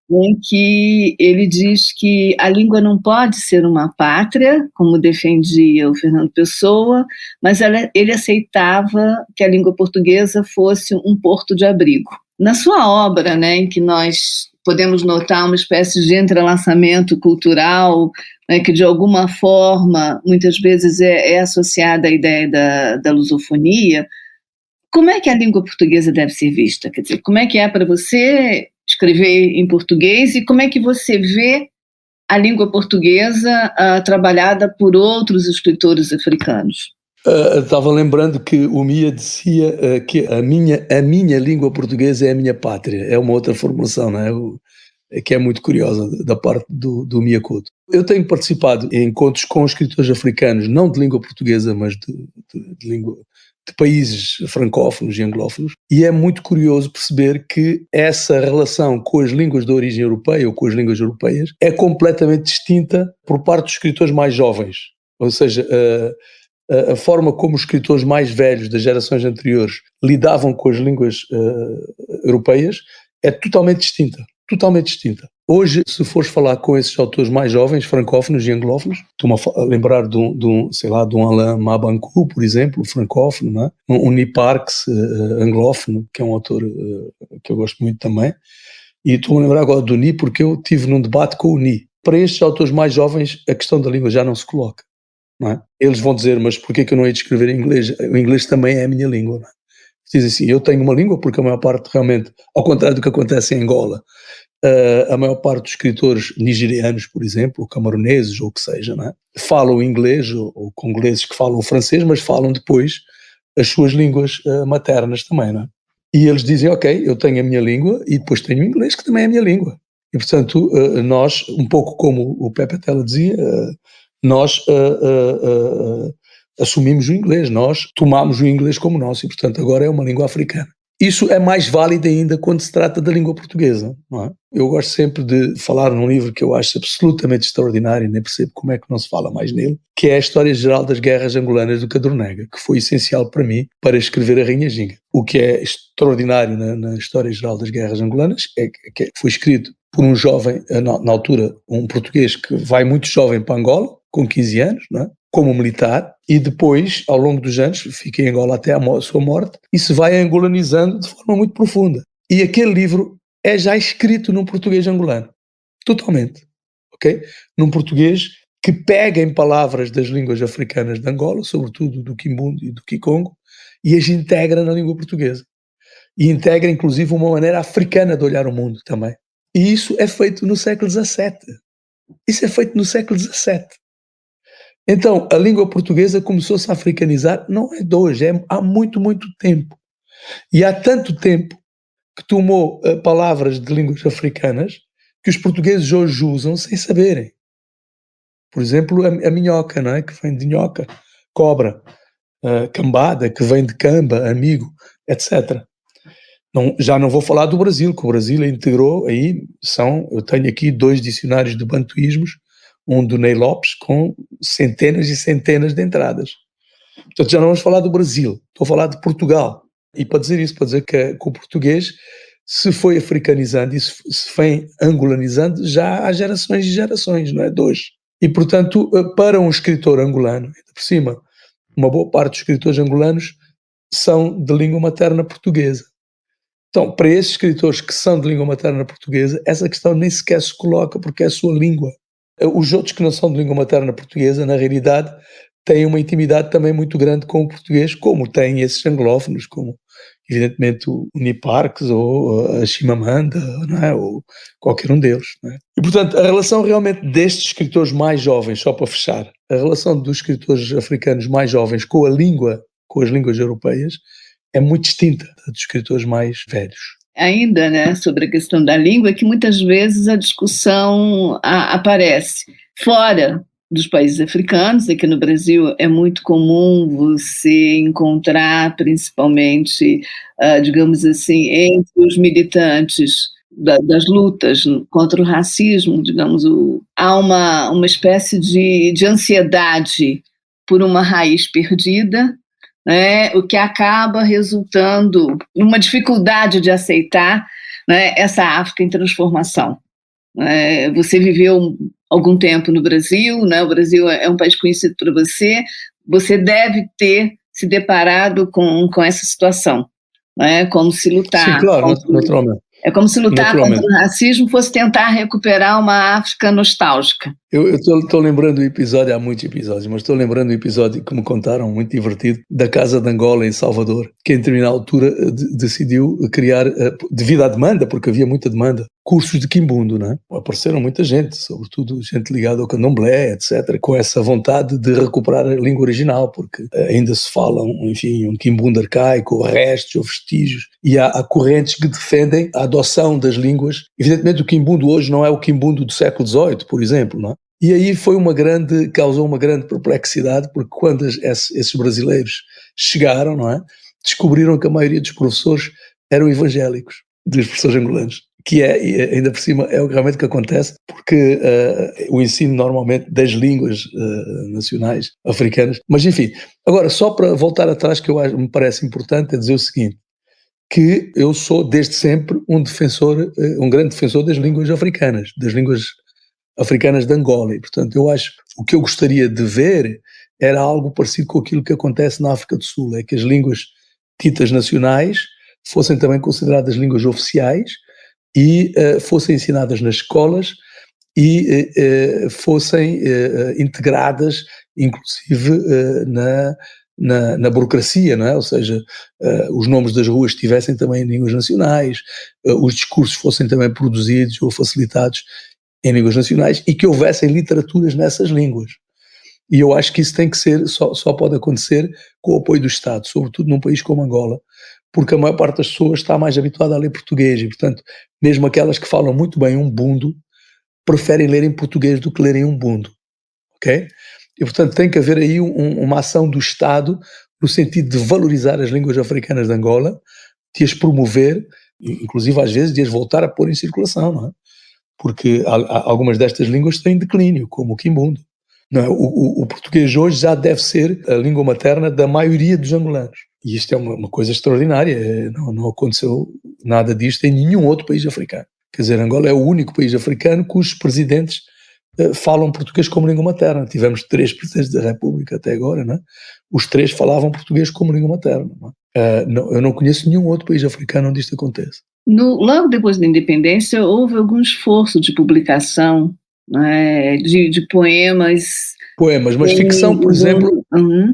em que ele diz que a língua não pode ser uma pátria, como defendia o Fernando Pessoa, mas ele aceitava que a língua portuguesa fosse um porto de abrigo. Na sua obra, né, em que nós podemos notar uma espécie de entrelaçamento cultural, né, que de alguma forma, muitas vezes é associada à ideia da lusofonia, como é que a língua portuguesa deve ser vista? Quer dizer, como é que é para você escrever em português e como é que você vê a língua portuguesa trabalhada por outros escritores africanos?
Estava lembrando que o Mia dizia que a minha língua portuguesa é a minha pátria. É uma outra formulação, não é? Que é muito curiosa da parte do Mia Couto. Eu tenho participado em encontros com escritores africanos, não de língua portuguesa, mas de países francófonos e anglófonos, e é muito curioso perceber que essa relação com as línguas de origem europeia ou com as línguas europeias é completamente distinta por parte dos escritores mais jovens. Ou seja, a forma como os escritores mais velhos das gerações anteriores lidavam com as línguas europeias é totalmente distinta. Totalmente distinta. Hoje, se fores falar com esses autores mais jovens, francófonos e anglófonos, estou-me a lembrar de um Alain Mabankou, por exemplo, francófono, não é? Um Nick Parks, anglófono, que é um autor que eu gosto muito também, e estou-me a lembrar agora do Ni porque eu estive num debate com o Ni. Para estes autores mais jovens, a questão da língua já não se coloca, não é? Eles vão dizer, mas porquê que eu não hei de escrever em inglês? O inglês também é a minha língua, não é? Dizem assim, eu tenho uma língua porque a maior parte realmente, ao contrário do que acontece em Angola, a maior parte dos escritores nigerianos, por exemplo, ou camaroneses, ou o que seja, não é? Falam inglês, ou congoleses que falam francês, mas falam depois as suas línguas maternas também, não é? E eles dizem, ok, eu tenho a minha língua e depois tenho o inglês, que também é a minha língua. E, portanto, nós, um pouco como o Pepe Tela dizia, nós assumimos o inglês, nós tomamos o inglês como nosso e, portanto, agora é uma língua africana. Isso é mais válido ainda quando se trata da língua portuguesa, não é? Eu gosto sempre de falar num livro que eu acho absolutamente extraordinário, nem percebo como é que não se fala mais nele, que é a História Geral das Guerras Angolanas do Cadornega, que foi essencial para mim para escrever a Rainha Ginga. O que é extraordinário na História Geral das Guerras Angolanas é que foi escrito por um jovem, na altura, um português que vai muito jovem para Angola, com 15 anos, não é? como militar, e depois, ao longo dos anos, fica em Angola até a sua morte, e se vai angolanizando de forma muito profunda. E aquele livro é já escrito num português angolano, totalmente, ok? Num português que pega em palavras das línguas africanas de Angola, sobretudo do Quimbundo e do Kikongo, e as integra na língua portuguesa. E integra, inclusive, uma maneira africana de olhar o mundo também. E isso é feito no século XVII. Isso é feito no século XVII. Então, a língua portuguesa começou-se a africanizar, não é de hoje, há muito, muito tempo. E há tanto tempo que tomou palavras de línguas africanas que os portugueses hoje usam sem saberem. Por exemplo, a minhoca, não é? Que vem de nhoca, cobra, cambada, que vem de camba, amigo, etc. Já não vou falar do Brasil, que o Brasil integrou aí, eu tenho aqui 2 dicionários de bantuísmos, um do Ney Lopes, com centenas e centenas de entradas. Portanto, já não vamos falar do Brasil, estou a falar de Portugal. E para dizer isso, para dizer que o português se foi africanizando e se foi angolanizando já há gerações e gerações, não é? De hoje. E, portanto, para um escritor angolano, ainda por cima, uma boa parte dos escritores angolanos são de língua materna portuguesa. Então, para esses escritores que são de língua materna portuguesa, essa questão nem sequer se coloca porque é a sua língua. Os outros que não são de língua materna portuguesa, na realidade, têm uma intimidade também muito grande com o português, como têm esses anglófonos, como, evidentemente, o Niparques ou a Chimamanda, não é? Ou qualquer um deles. Não é? E, portanto, a relação realmente destes escritores mais jovens, só para fechar, a relação dos escritores africanos mais jovens com a língua, com as línguas europeias, é muito distinta dos escritores mais velhos.
Ainda, né, sobre a questão da língua, é que muitas vezes a discussão aparece fora dos países africanos. Aqui no Brasil é muito comum você encontrar, principalmente, digamos assim, entre os militantes das lutas contra o racismo, digamos, há uma espécie de ansiedade por uma raiz perdida, né, o que acaba resultando numa dificuldade de aceitar, né, essa África em transformação. Você viveu algum tempo no Brasil, né, o Brasil é um país conhecido por você deve ter se deparado com essa situação, né, como se lutar...
Sim, claro, naturalmente.
É como se lutar contra o racismo fosse tentar recuperar uma África nostálgica.
Eu estou lembrando o episódio, há muitos episódios, mas estou lembrando o episódio que me contaram, muito divertido, da Casa de Angola em Salvador, que em determinada altura decidiu criar, devido à demanda, porque havia muita demanda, cursos de quimbundo, não é? Apareceram muita gente, sobretudo gente ligada ao candomblé, etc., com essa vontade de recuperar a língua original, porque ainda se fala, enfim, um quimbundo arcaico, restos ou vestígios, e há correntes que defendem a adoção das línguas. Evidentemente o quimbundo hoje não é o quimbundo do século XVIII, por exemplo, não é? E aí causou uma grande perplexidade, porque quando esses brasileiros chegaram, não é, descobriram que a maioria dos professores eram evangélicos, dos professores angolanos, que ainda por cima, é realmente o que acontece, porque o ensino normalmente das línguas nacionais africanas, mas enfim, agora só para voltar atrás, que me parece importante é dizer o seguinte, que eu sou desde sempre um grande defensor das línguas africanas, das línguas africanas de Angola, e portanto eu acho, o que eu gostaria de ver era algo parecido com aquilo que acontece na África do Sul, é que as línguas ditas nacionais fossem também consideradas línguas oficiais e fossem ensinadas nas escolas e fossem integradas, inclusive, na burocracia, não é? Ou seja, os nomes das ruas estivessem também em línguas nacionais, os discursos fossem também produzidos ou facilitados em línguas nacionais e que houvessem literaturas nessas línguas. E eu acho que isso tem que ser, só pode acontecer com o apoio do Estado, sobretudo num país como Angola, porque a maior parte das pessoas está mais habituada a ler português e, portanto, mesmo aquelas que falam muito bem umbundo, preferem ler em português do que ler em umbundo, ok? E, portanto, tem que haver aí uma ação do Estado no sentido de valorizar as línguas africanas de Angola, de as promover, inclusive às vezes de as voltar a pôr em circulação, não é? Porque algumas destas línguas têm declínio, como o quimbundo. Não é? O português hoje já deve ser a língua materna da maioria dos angolanos. E isto é uma coisa extraordinária, não aconteceu nada disto em nenhum outro país africano. Quer dizer, Angola é o único país africano cujos presidentes falam português como língua materna. Tivemos 3 presidentes da República até agora, não é? Os 3 falavam português como língua materna. Não é? Eu não conheço nenhum outro país africano onde isto acontece.
Logo depois da independência, houve algum esforço de publicação, né, de poemas.
Poemas, mas ficção, por exemplo,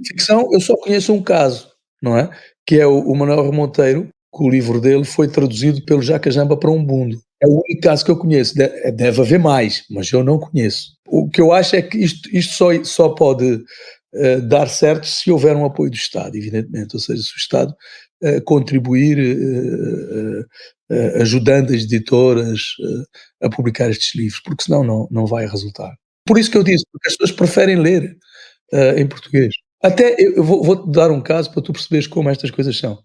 ficção, eu só conheço um caso, não é? Que é o Manuel Remonteiro, que o livro dele foi traduzido pelo Jacajamba para Umbundo. É o único caso que eu conheço. Deve haver mais, mas eu não conheço. O que eu acho é que isto só pode dar certo se houver um apoio do Estado, evidentemente. Ou seja, se o Estado contribuir ajudando as editoras a publicar estes livros, porque senão não vai resultar. Por isso que eu disse, porque as pessoas preferem ler em português. Até, eu vou-te dar um caso para tu perceberes como estas coisas são.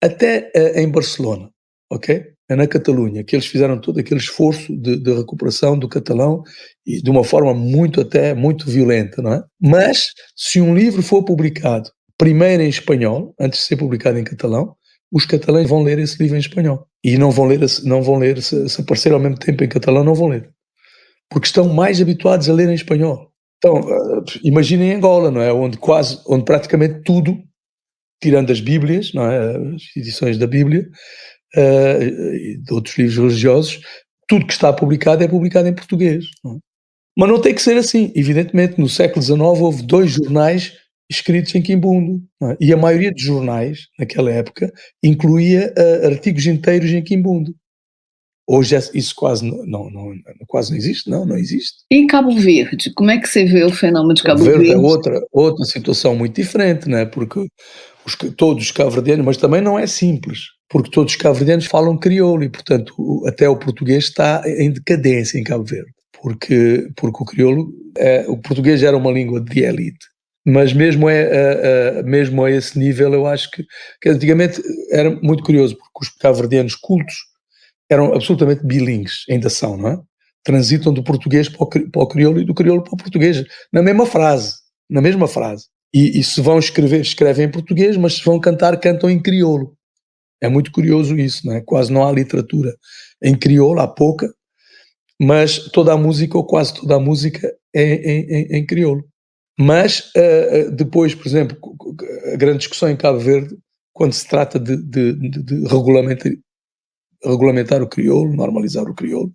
Até em Barcelona, ok? Na Catalunha, que eles fizeram todo aquele esforço de recuperação do catalão e de uma forma muito violenta, não é? Mas, se um livro for publicado primeiro em espanhol, antes de ser publicado em catalão, os catalães vão ler esse livro em espanhol. E não vão ler se aparecer ao mesmo tempo em catalão, não vão ler. Porque estão mais habituados a ler em espanhol. Então, imaginem Angola, não é? Onde praticamente tudo, tirando as Bíblias, não é? As edições da Bíblia, e de outros livros religiosos, tudo que está publicado é publicado em português. Não é? Mas não tem que ser assim. Evidentemente, no século XIX houve 2 jornais escritos em quimbundo. Não é? E a maioria dos jornais, naquela época, incluía artigos inteiros em quimbundo. Hoje isso quase não existe, não existe.
E em Cabo Verde, como é que você vê o fenômeno de Cabo Verde?
É outra situação muito diferente, não é? Porque todos os cabo-verdianos, mas também não é simples, porque todos os cabo-verdianos falam crioulo e, portanto, até o português está em decadência em Cabo Verde, porque o crioulo, o português era uma língua de elite, mas mesmo a esse nível eu acho que antigamente era muito curioso, porque os cabo-verdianos cultos eram absolutamente bilíngues, ainda são, não é? Transitam do português para o crioulo e do crioulo para o português, na mesma frase. E se vão escrevem em português, mas se vão cantar, cantam em crioulo. É muito curioso isso, não é? Quase não há literatura em crioulo, há pouca, mas toda a música, ou quase toda a música, é em crioulo. Mas depois, por exemplo, a grande discussão em Cabo Verde, quando se trata de regulamentar o crioulo, normalizar o crioulo,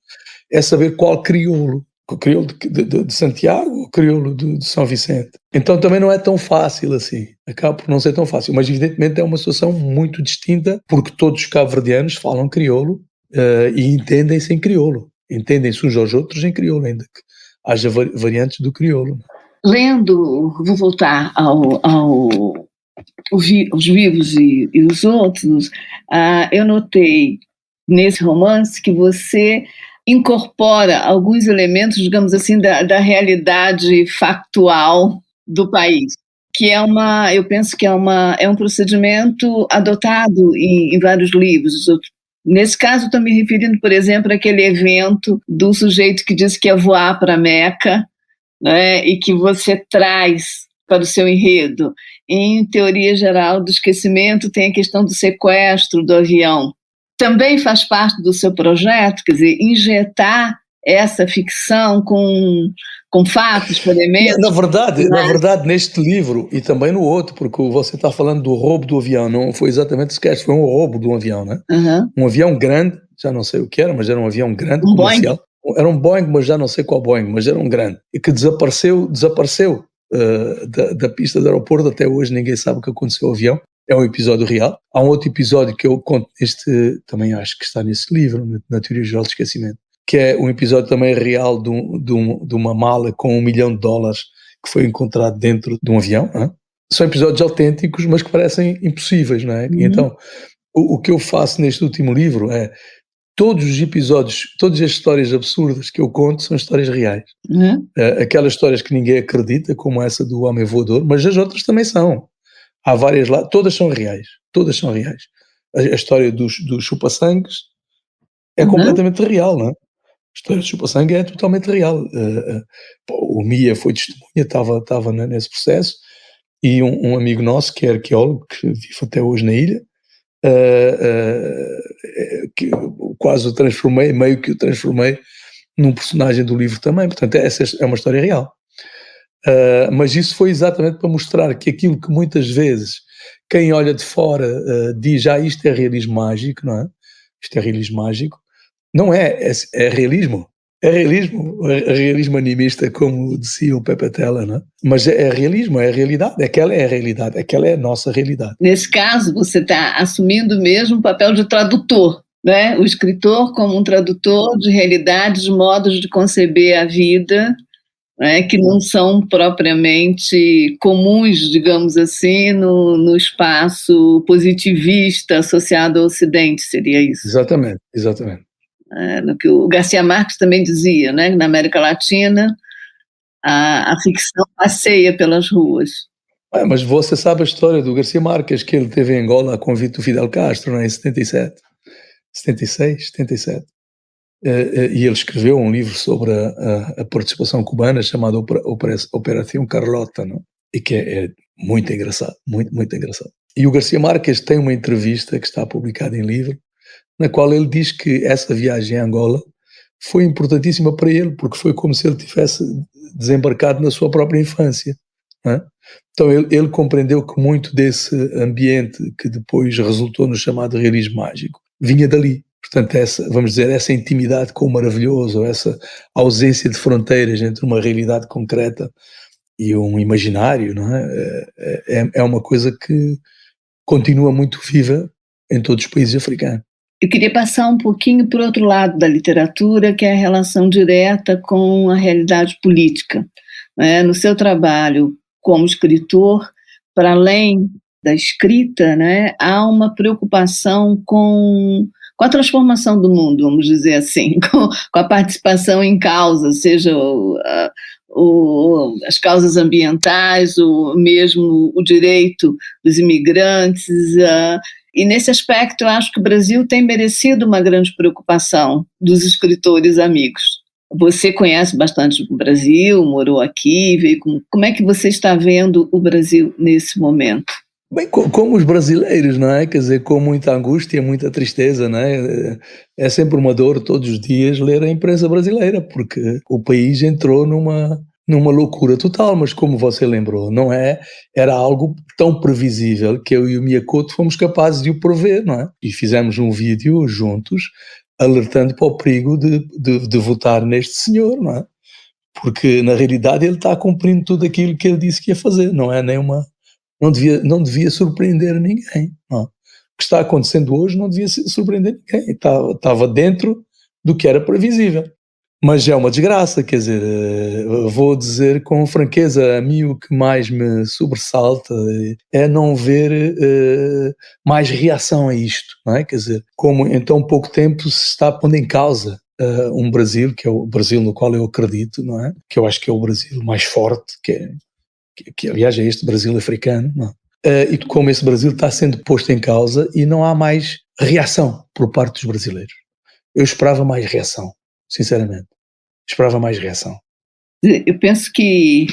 é saber qual crioulo. O crioulo de Santiago ou o crioulo de São Vicente. Então também não é tão fácil assim, acaba por não ser tão fácil, mas evidentemente é uma situação muito distinta, porque todos os cabo-verdianos falam crioulo e entendem-se em crioulo, entendem-se uns aos outros em crioulo, ainda que haja variantes do crioulo.
Lendo, vou voltar os vivos e os outros, eu notei nesse romance que você incorpora alguns elementos, digamos assim, da realidade factual do país, que eu penso que é um procedimento adotado em vários livros. Nesse caso, estou me referindo, por exemplo, àquele evento do sujeito que disse que ia voar para Meca, né, e que você traz para o seu enredo. Em Teoria Geral do Esquecimento tem a questão do sequestro do avião. Também faz parte do seu projeto, quer dizer, injetar essa ficção com fatos, com elementos?
Na verdade, neste livro e também no outro, porque você está falando do roubo do avião, não foi exatamente sketch, foi um roubo de um avião, né?
Uhum.
Um avião grande, já não sei o que era, mas era um avião grande, comercial.
Boeing?
Era um Boeing, mas já não sei qual Boeing, mas era um grande, e que desapareceu da pista do aeroporto, até hoje ninguém sabe o que aconteceu ao avião. É um episódio real. Há um outro episódio que eu conto também acho que está nesse livro, na Teoria Geral do Esquecimento, que é um episódio também real de uma mala com $1 milhão que foi encontrado dentro de um avião. Não é? São episódios autênticos, mas que parecem impossíveis, não é?
Uhum.
Então, o que eu faço neste último livro é todos os episódios, todas as histórias absurdas que eu conto são histórias reais.
Uhum.
Aquelas histórias que ninguém acredita, como essa do homem voador, mas as outras também são. Há várias lá, todas são reais. A história dos chupa-sangues é completamente real, não é? A história do chupa-sangue é totalmente real. O Mia foi testemunha, estava nesse processo, e um amigo nosso, que é arqueólogo, que vive até hoje na ilha, que quase o transformei, meio que o transformei num personagem do livro também, portanto essa é uma história real. Mas isso foi exatamente para mostrar que aquilo que muitas vezes quem olha de fora diz, isto é realismo mágico, não é? Isto é realismo mágico. Não é realismo. É realismo animista, como dizia o Pepe Tela, não é? Mas é realismo, é a realidade, aquela é a realidade, aquela é a nossa realidade.
Nesse caso, você está assumindo mesmo o papel de tradutor, né? O escritor como um tradutor de realidades, modos de conceber a vida, né, que não são propriamente comuns, digamos assim, no espaço positivista associado ao Ocidente, seria isso?
Exatamente.
No que o Garcia Marques também dizia, né, na América Latina a ficção passeia pelas ruas.
Mas você sabe a história do Garcia Marques, que ele teve em Angola a convite do Fidel Castro, em 76, 77. E ele escreveu um livro sobre a participação cubana chamado Operação Carlota, não? E que é muito engraçado, muito engraçado. E o Garcia Marques tem uma entrevista que está publicada em livro, na qual ele diz que essa viagem a Angola foi importantíssima para ele, porque foi como se ele tivesse desembarcado na sua própria infância. Não é? Então ele compreendeu que muito desse ambiente que depois resultou no chamado realismo mágico vinha dali. Portanto, essa intimidade com o maravilhoso, essa ausência de fronteiras entre uma realidade concreta e um imaginário, não é? É uma coisa que continua muito viva em todos os países africanos.
Eu queria passar um pouquinho para o outro lado da literatura, que é a relação direta com a realidade política. Né? No seu trabalho como escritor, para além da escrita, né, há uma preocupação com a transformação do mundo, vamos dizer assim, com a participação em causas, seja as causas ambientais, ou mesmo o direito dos imigrantes. E nesse aspecto eu acho que o Brasil tem merecido uma grande preocupação dos escritores amigos. Você conhece bastante o Brasil, morou aqui, veio como é que você está vendo o Brasil nesse momento?
Bem, como os brasileiros, não é? Quer dizer, com muita angústia, muita tristeza, não é? É sempre uma dor todos os dias ler a imprensa brasileira, porque o país entrou numa loucura total, mas como você lembrou, era algo tão previsível que eu e o Miyakoto fomos capazes de o prever, não é? E fizemos um vídeo juntos alertando para o perigo de votar neste senhor, não é? Porque na realidade ele está cumprindo tudo aquilo que ele disse que ia fazer, não é nenhuma... Não devia surpreender ninguém. Não. O que está acontecendo hoje não devia surpreender ninguém. Estava dentro do que era previsível. Mas é uma desgraça, quer dizer, vou dizer com franqueza, a mim o que mais me sobressalta é não ver mais reação a isto, não é? Quer dizer, como em tão pouco tempo se está pondo em causa um Brasil, que é o Brasil no qual eu acredito, não é? Que eu acho que é o Brasil mais forte, que aliás é este Brasil africano, não? E como esse Brasil está sendo posto em causa e não há mais reação por parte dos brasileiros. Eu esperava mais reação, sinceramente. Esperava mais reação.
Eu penso que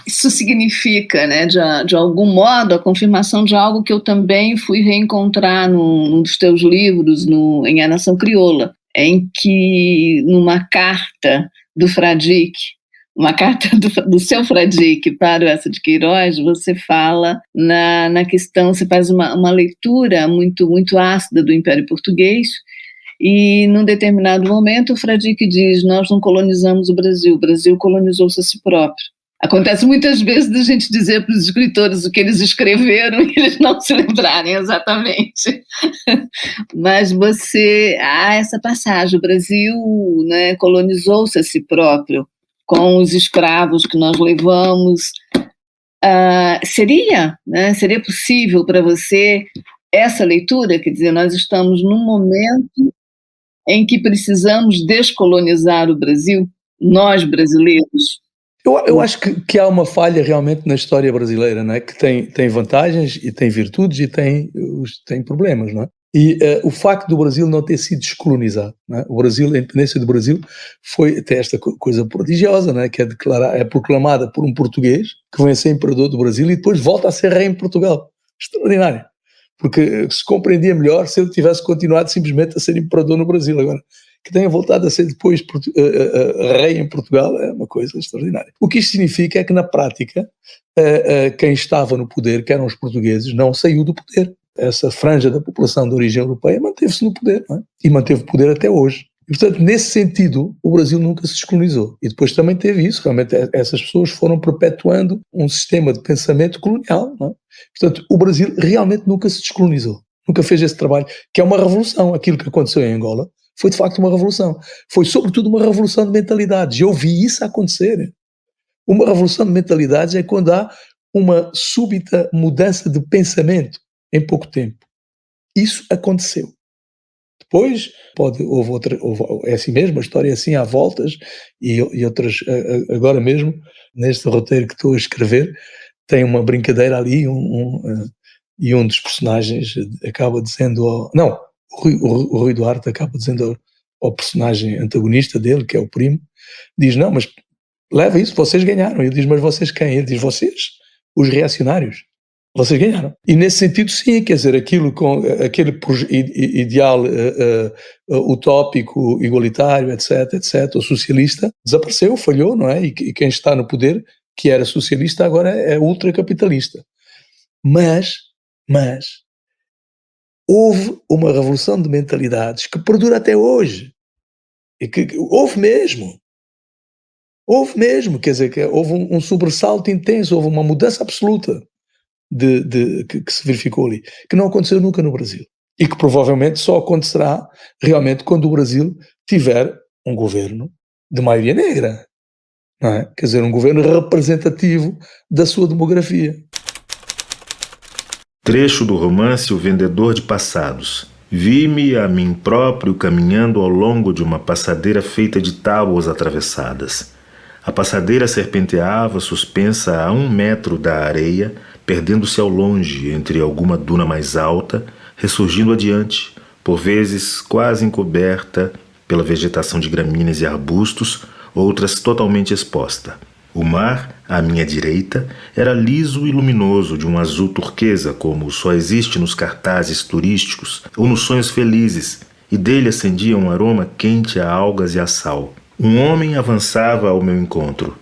isso significa, né, de algum modo, a confirmação de algo que eu também fui reencontrar num dos teus livros, em A Nação Crioula, em que, numa carta do Fradique, uma carta do seu Fradique para o Eça de Queiroz, você fala na questão, você faz uma leitura muito, muito ácida do Império Português, e num determinado momento o Fradique diz: nós não colonizamos o Brasil colonizou-se a si próprio. Acontece muitas vezes da gente dizer para os escritores o que eles escreveram e eles não se lembrarem exatamente. Mas há essa passagem, o Brasil, né, colonizou-se a si próprio com os escravos que nós levamos. Seria possível para você essa leitura? Quer dizer, nós estamos num momento em que precisamos descolonizar o Brasil, nós brasileiros.
Eu acho que há uma falha realmente na história brasileira, não é? Que tem vantagens e tem virtudes e tem problemas, não é? E o facto do Brasil não ter sido descolonizado, não é? O Brasil, a independência do Brasil foi até esta coisa prodigiosa, não é? Que é proclamada por um português que vem a ser imperador do Brasil e depois volta a ser rei em Portugal. Extraordinário. Porque se compreendia melhor se ele tivesse continuado simplesmente a ser imperador no Brasil. Agora, que tenha voltado a ser depois rei em Portugal é uma coisa extraordinária. O que isto significa é que, na prática, quem estava no poder, que eram os portugueses, não saiu do poder. Essa franja da população de origem europeia manteve-se no poder, não é? E manteve o poder até hoje. E, portanto, nesse sentido, o Brasil nunca se descolonizou. E depois também teve isso, realmente essas pessoas foram perpetuando um sistema de pensamento colonial, não é? Portanto, o Brasil realmente nunca se descolonizou, nunca fez esse trabalho, que é uma revolução. Aquilo que aconteceu em Angola foi de facto uma revolução. Foi sobretudo uma revolução de mentalidades. Eu vi isso acontecer. Uma revolução de mentalidades é quando há uma súbita mudança de pensamento em pouco tempo. Isso aconteceu. Depois é assim mesmo, a história é assim, há voltas e outras. Agora mesmo, neste roteiro que estou a escrever, tem uma brincadeira ali e um dos personagens acaba dizendo o Rui Duarte acaba dizendo ao personagem antagonista dele, que é o primo, diz, não, mas leva isso, vocês ganharam. Ele diz, mas vocês quem? Ele diz, vocês, os reacionários. Vocês ganharam. E nesse sentido, sim, quer dizer, aquele ideal utópico, igualitário, etc., o socialista, desapareceu, falhou, não é? E quem está no poder, que era socialista, agora é ultracapitalista. Mas houve uma revolução de mentalidades que perdura até hoje. E que houve mesmo, quer dizer, que houve um sobressalto intenso, houve uma mudança absoluta que se verificou ali, que não aconteceu nunca no Brasil. E que provavelmente só acontecerá realmente quando o Brasil tiver um governo de maioria negra, não é? Quer dizer, um governo representativo da sua demografia.
Trecho do romance O Vendedor de Passados. Vi-me a mim próprio caminhando ao longo de uma passadeira feita de tábuas atravessadas. A passadeira serpenteava, suspensa a 1 metro da areia, perdendo-se ao longe entre alguma duna mais alta, ressurgindo adiante, por vezes quase encoberta pela vegetação de gramíneas e arbustos, outras totalmente exposta. O mar, à minha direita, era liso e luminoso, de um azul turquesa, como só existe nos cartazes turísticos ou nos sonhos felizes, e dele ascendia um aroma quente a algas e a sal. Um homem avançava ao meu encontro.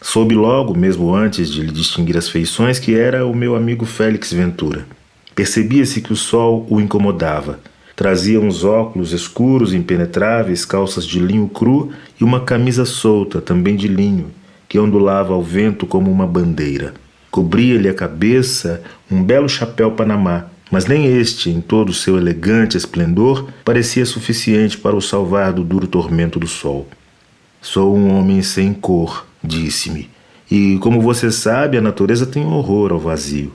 Soube logo, mesmo antes de lhe distinguir as feições, que era o meu amigo Félix Ventura. Percebia-se que o sol o incomodava. Trazia uns óculos escuros, impenetráveis, calças de linho cru e uma camisa solta, também de linho, que ondulava ao vento como uma bandeira. Cobria-lhe a cabeça um belo chapéu panamá, mas nem este, em todo o seu elegante esplendor, parecia suficiente para o salvar do duro tormento do sol. Sou um homem sem cor, disse-me, e, como você sabe, a natureza tem horror ao vazio.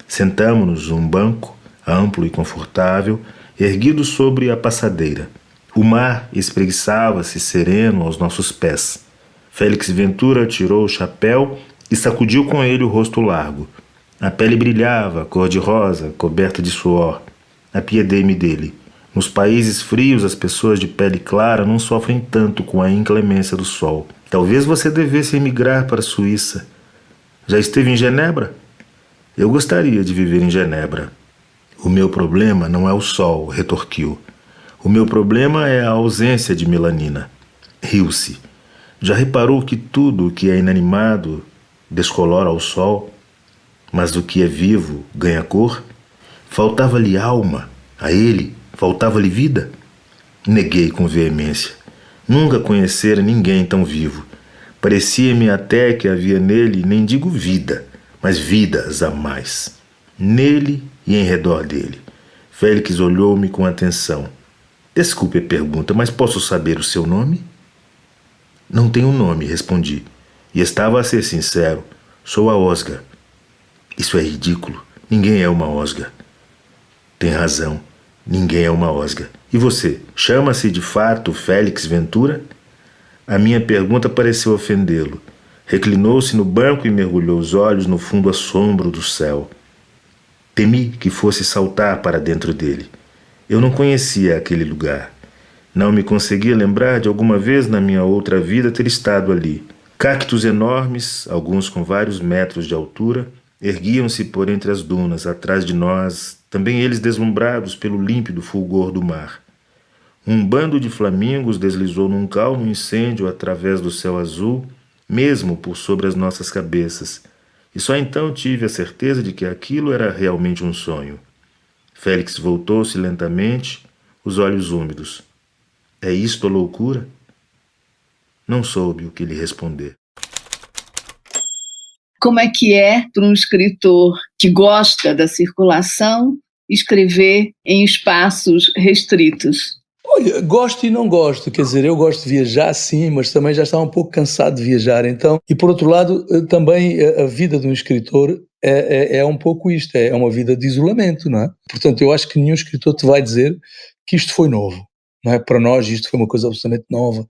Sentamo-nos num banco, amplo e confortável, erguido sobre a passadeira. O mar espreguiçava-se sereno aos nossos pés. Félix Ventura tirou o chapéu e sacudiu com ele o rosto largo. A pele brilhava, cor-de-rosa, coberta de suor. Apiedei-me dele. Nos países frios, as pessoas de pele clara não sofrem tanto com a inclemência do sol. Talvez você devesse emigrar para a Suíça. Já esteve em Genebra? Eu gostaria de viver em Genebra. O meu problema não é o sol, retorquiu. O meu problema é a ausência de melanina. Riu-se. Já reparou que tudo o que é inanimado descolora ao sol, mas do que é vivo ganha cor? Faltava-lhe alma, a ele faltava-lhe vida? Neguei com veemência. Nunca conhecera ninguém tão vivo. Parecia-me até que havia nele, nem digo vida, mas vidas a mais. Nele e em redor dele. Félix olhou-me com atenção. Desculpe a pergunta, mas posso saber o seu nome? Não tenho nome, respondi. E estava a ser sincero. Sou a Osga. Isso é ridículo. Ninguém é uma Osga. Tem razão. Ninguém é uma Osga. E você, chama-se de fato Félix Ventura? A minha pergunta pareceu ofendê-lo. Reclinou-se no banco e mergulhou os olhos no fundo assombro do céu. Temi que fosse saltar para dentro dele. Eu não conhecia aquele lugar. Não me conseguia lembrar de alguma vez na minha outra vida ter estado ali. Cactos enormes, alguns com vários metros de altura, erguiam-se por entre as dunas, atrás de nós, também eles deslumbrados pelo límpido fulgor do mar. Um bando de flamingos deslizou num calmo incêndio através do céu azul, mesmo por sobre as nossas cabeças, e só então tive a certeza de que aquilo era realmente um sonho. Félix voltou-se lentamente, os olhos úmidos. É isto a loucura? Não soube o que lhe responder.
Como é que para um escritor que gosta da circulação escrever em espaços restritos?
Olha, gosto e não gosto, quer dizer, eu gosto de viajar sim, mas também já estava um pouco cansado de viajar, então, e por outro lado, também a vida de um escritor é um pouco isto, é uma vida de isolamento, não é? Portanto, eu acho que nenhum escritor te vai dizer que isto foi novo, não é? Para nós isto foi uma coisa absolutamente nova,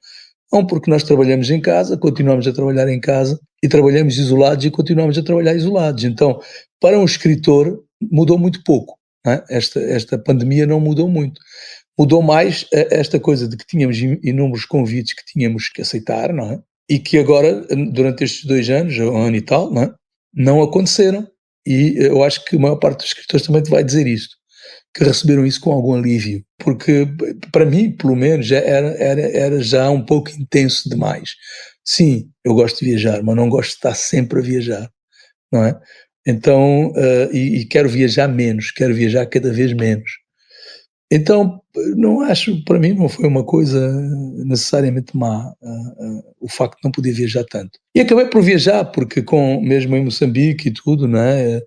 não porque nós trabalhamos em casa, continuamos a trabalhar em casa, e trabalhamos isolados e continuamos a trabalhar isolados, então, para um escritor mudou muito pouco, não é? Esta pandemia não mudou muito. Mudou mais esta coisa de que tínhamos inúmeros convites que tínhamos que aceitar, não é? E que agora, durante estes 2 anos, ou 1 ano e tal, não é? Não aconteceram. E eu acho que a maior parte dos escritores também te vai dizer isto, que receberam isso com algum alívio. Porque, para mim, pelo menos, era já um pouco intenso demais. Sim, eu gosto de viajar, mas não gosto de estar sempre a viajar, não é? Então, e quero viajar menos, quero viajar cada vez menos. Então, não acho, para mim não foi uma coisa necessariamente má, o facto de não poder viajar tanto. E acabei por viajar, porque mesmo em Moçambique e tudo, não é?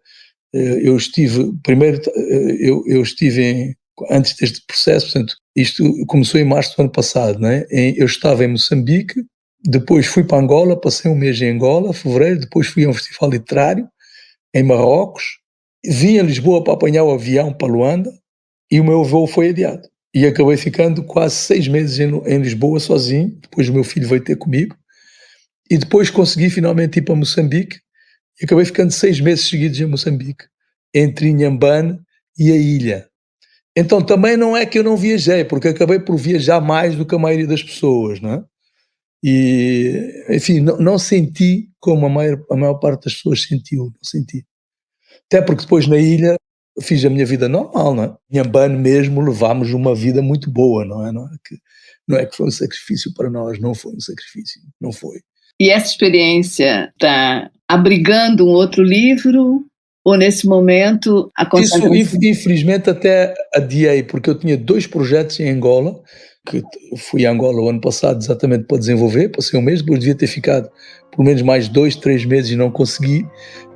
Eu estive, primeiro, eu estive antes deste processo, portanto, isto começou em março do ano passado, não é? Eu estava em Moçambique, depois fui para Angola, passei um mês em Angola, fevereiro, depois fui a um festival literário em Marrocos, vim a Lisboa para apanhar o avião para Luanda, e o meu voo foi adiado. E acabei ficando quase 6 meses em Lisboa sozinho, depois o meu filho veio ter comigo, e depois consegui finalmente ir para Moçambique, e acabei ficando 6 meses seguidos em Moçambique, entre Inhambane e a ilha. Então também não é que eu não viajei, porque acabei por viajar mais do que a maioria das pessoas, não é? E, enfim, não senti como a maior parte das pessoas sentiu, não senti. Até porque depois na ilha fiz a minha vida normal, não é? Em Inhambane mesmo levámos uma vida muito boa, não é? Não é que foi um sacrifício para nós, não foi um sacrifício, não foi.
E essa experiência está abrigando um outro livro? Ou nesse momento a
Isso, infelizmente, até adiei, porque eu tinha 2 projetos em Angola, que fui a Angola o ano passado exatamente para desenvolver, passei um mês, depois devia ter ficado pelo menos mais 2, 3 meses e não consegui,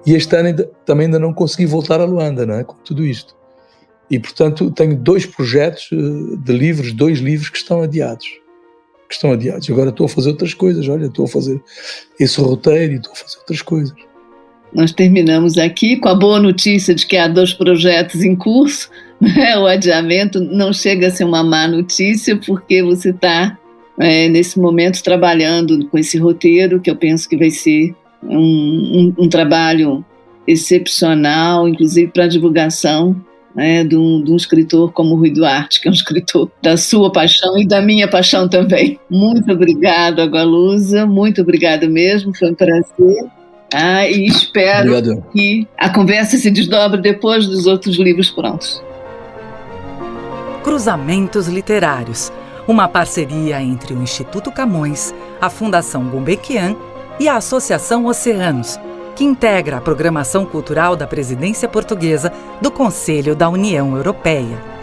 e este ano também ainda não consegui voltar a Luanda, não é? Com tudo isto. E, portanto, tenho 2 projetos de livros, 2 livros que estão adiados. Agora estou a fazer outras coisas, olha, estou a fazer esse roteiro e estou a fazer outras coisas.
Nós terminamos aqui com a boa notícia de que há 2 projetos em curso, né? O adiamento não chega a ser uma má notícia, porque você está, nesse momento, trabalhando com esse roteiro, que eu penso que vai ser um trabalho excepcional, inclusive para a divulgação, né, de um escritor como o Rui Duarte, que é um escritor da sua paixão e da minha paixão também. Muito obrigada, Agualusa, muito obrigada mesmo, foi um prazer. E espero
Obrigado.
Que a conversa se desdobre depois dos outros livros prontos.
Cruzamentos Literários, uma parceria entre o Instituto Camões, a Fundação Gulbenkian e a Associação Oceanos, que integra a programação cultural da Presidência Portuguesa do Conselho da União Europeia.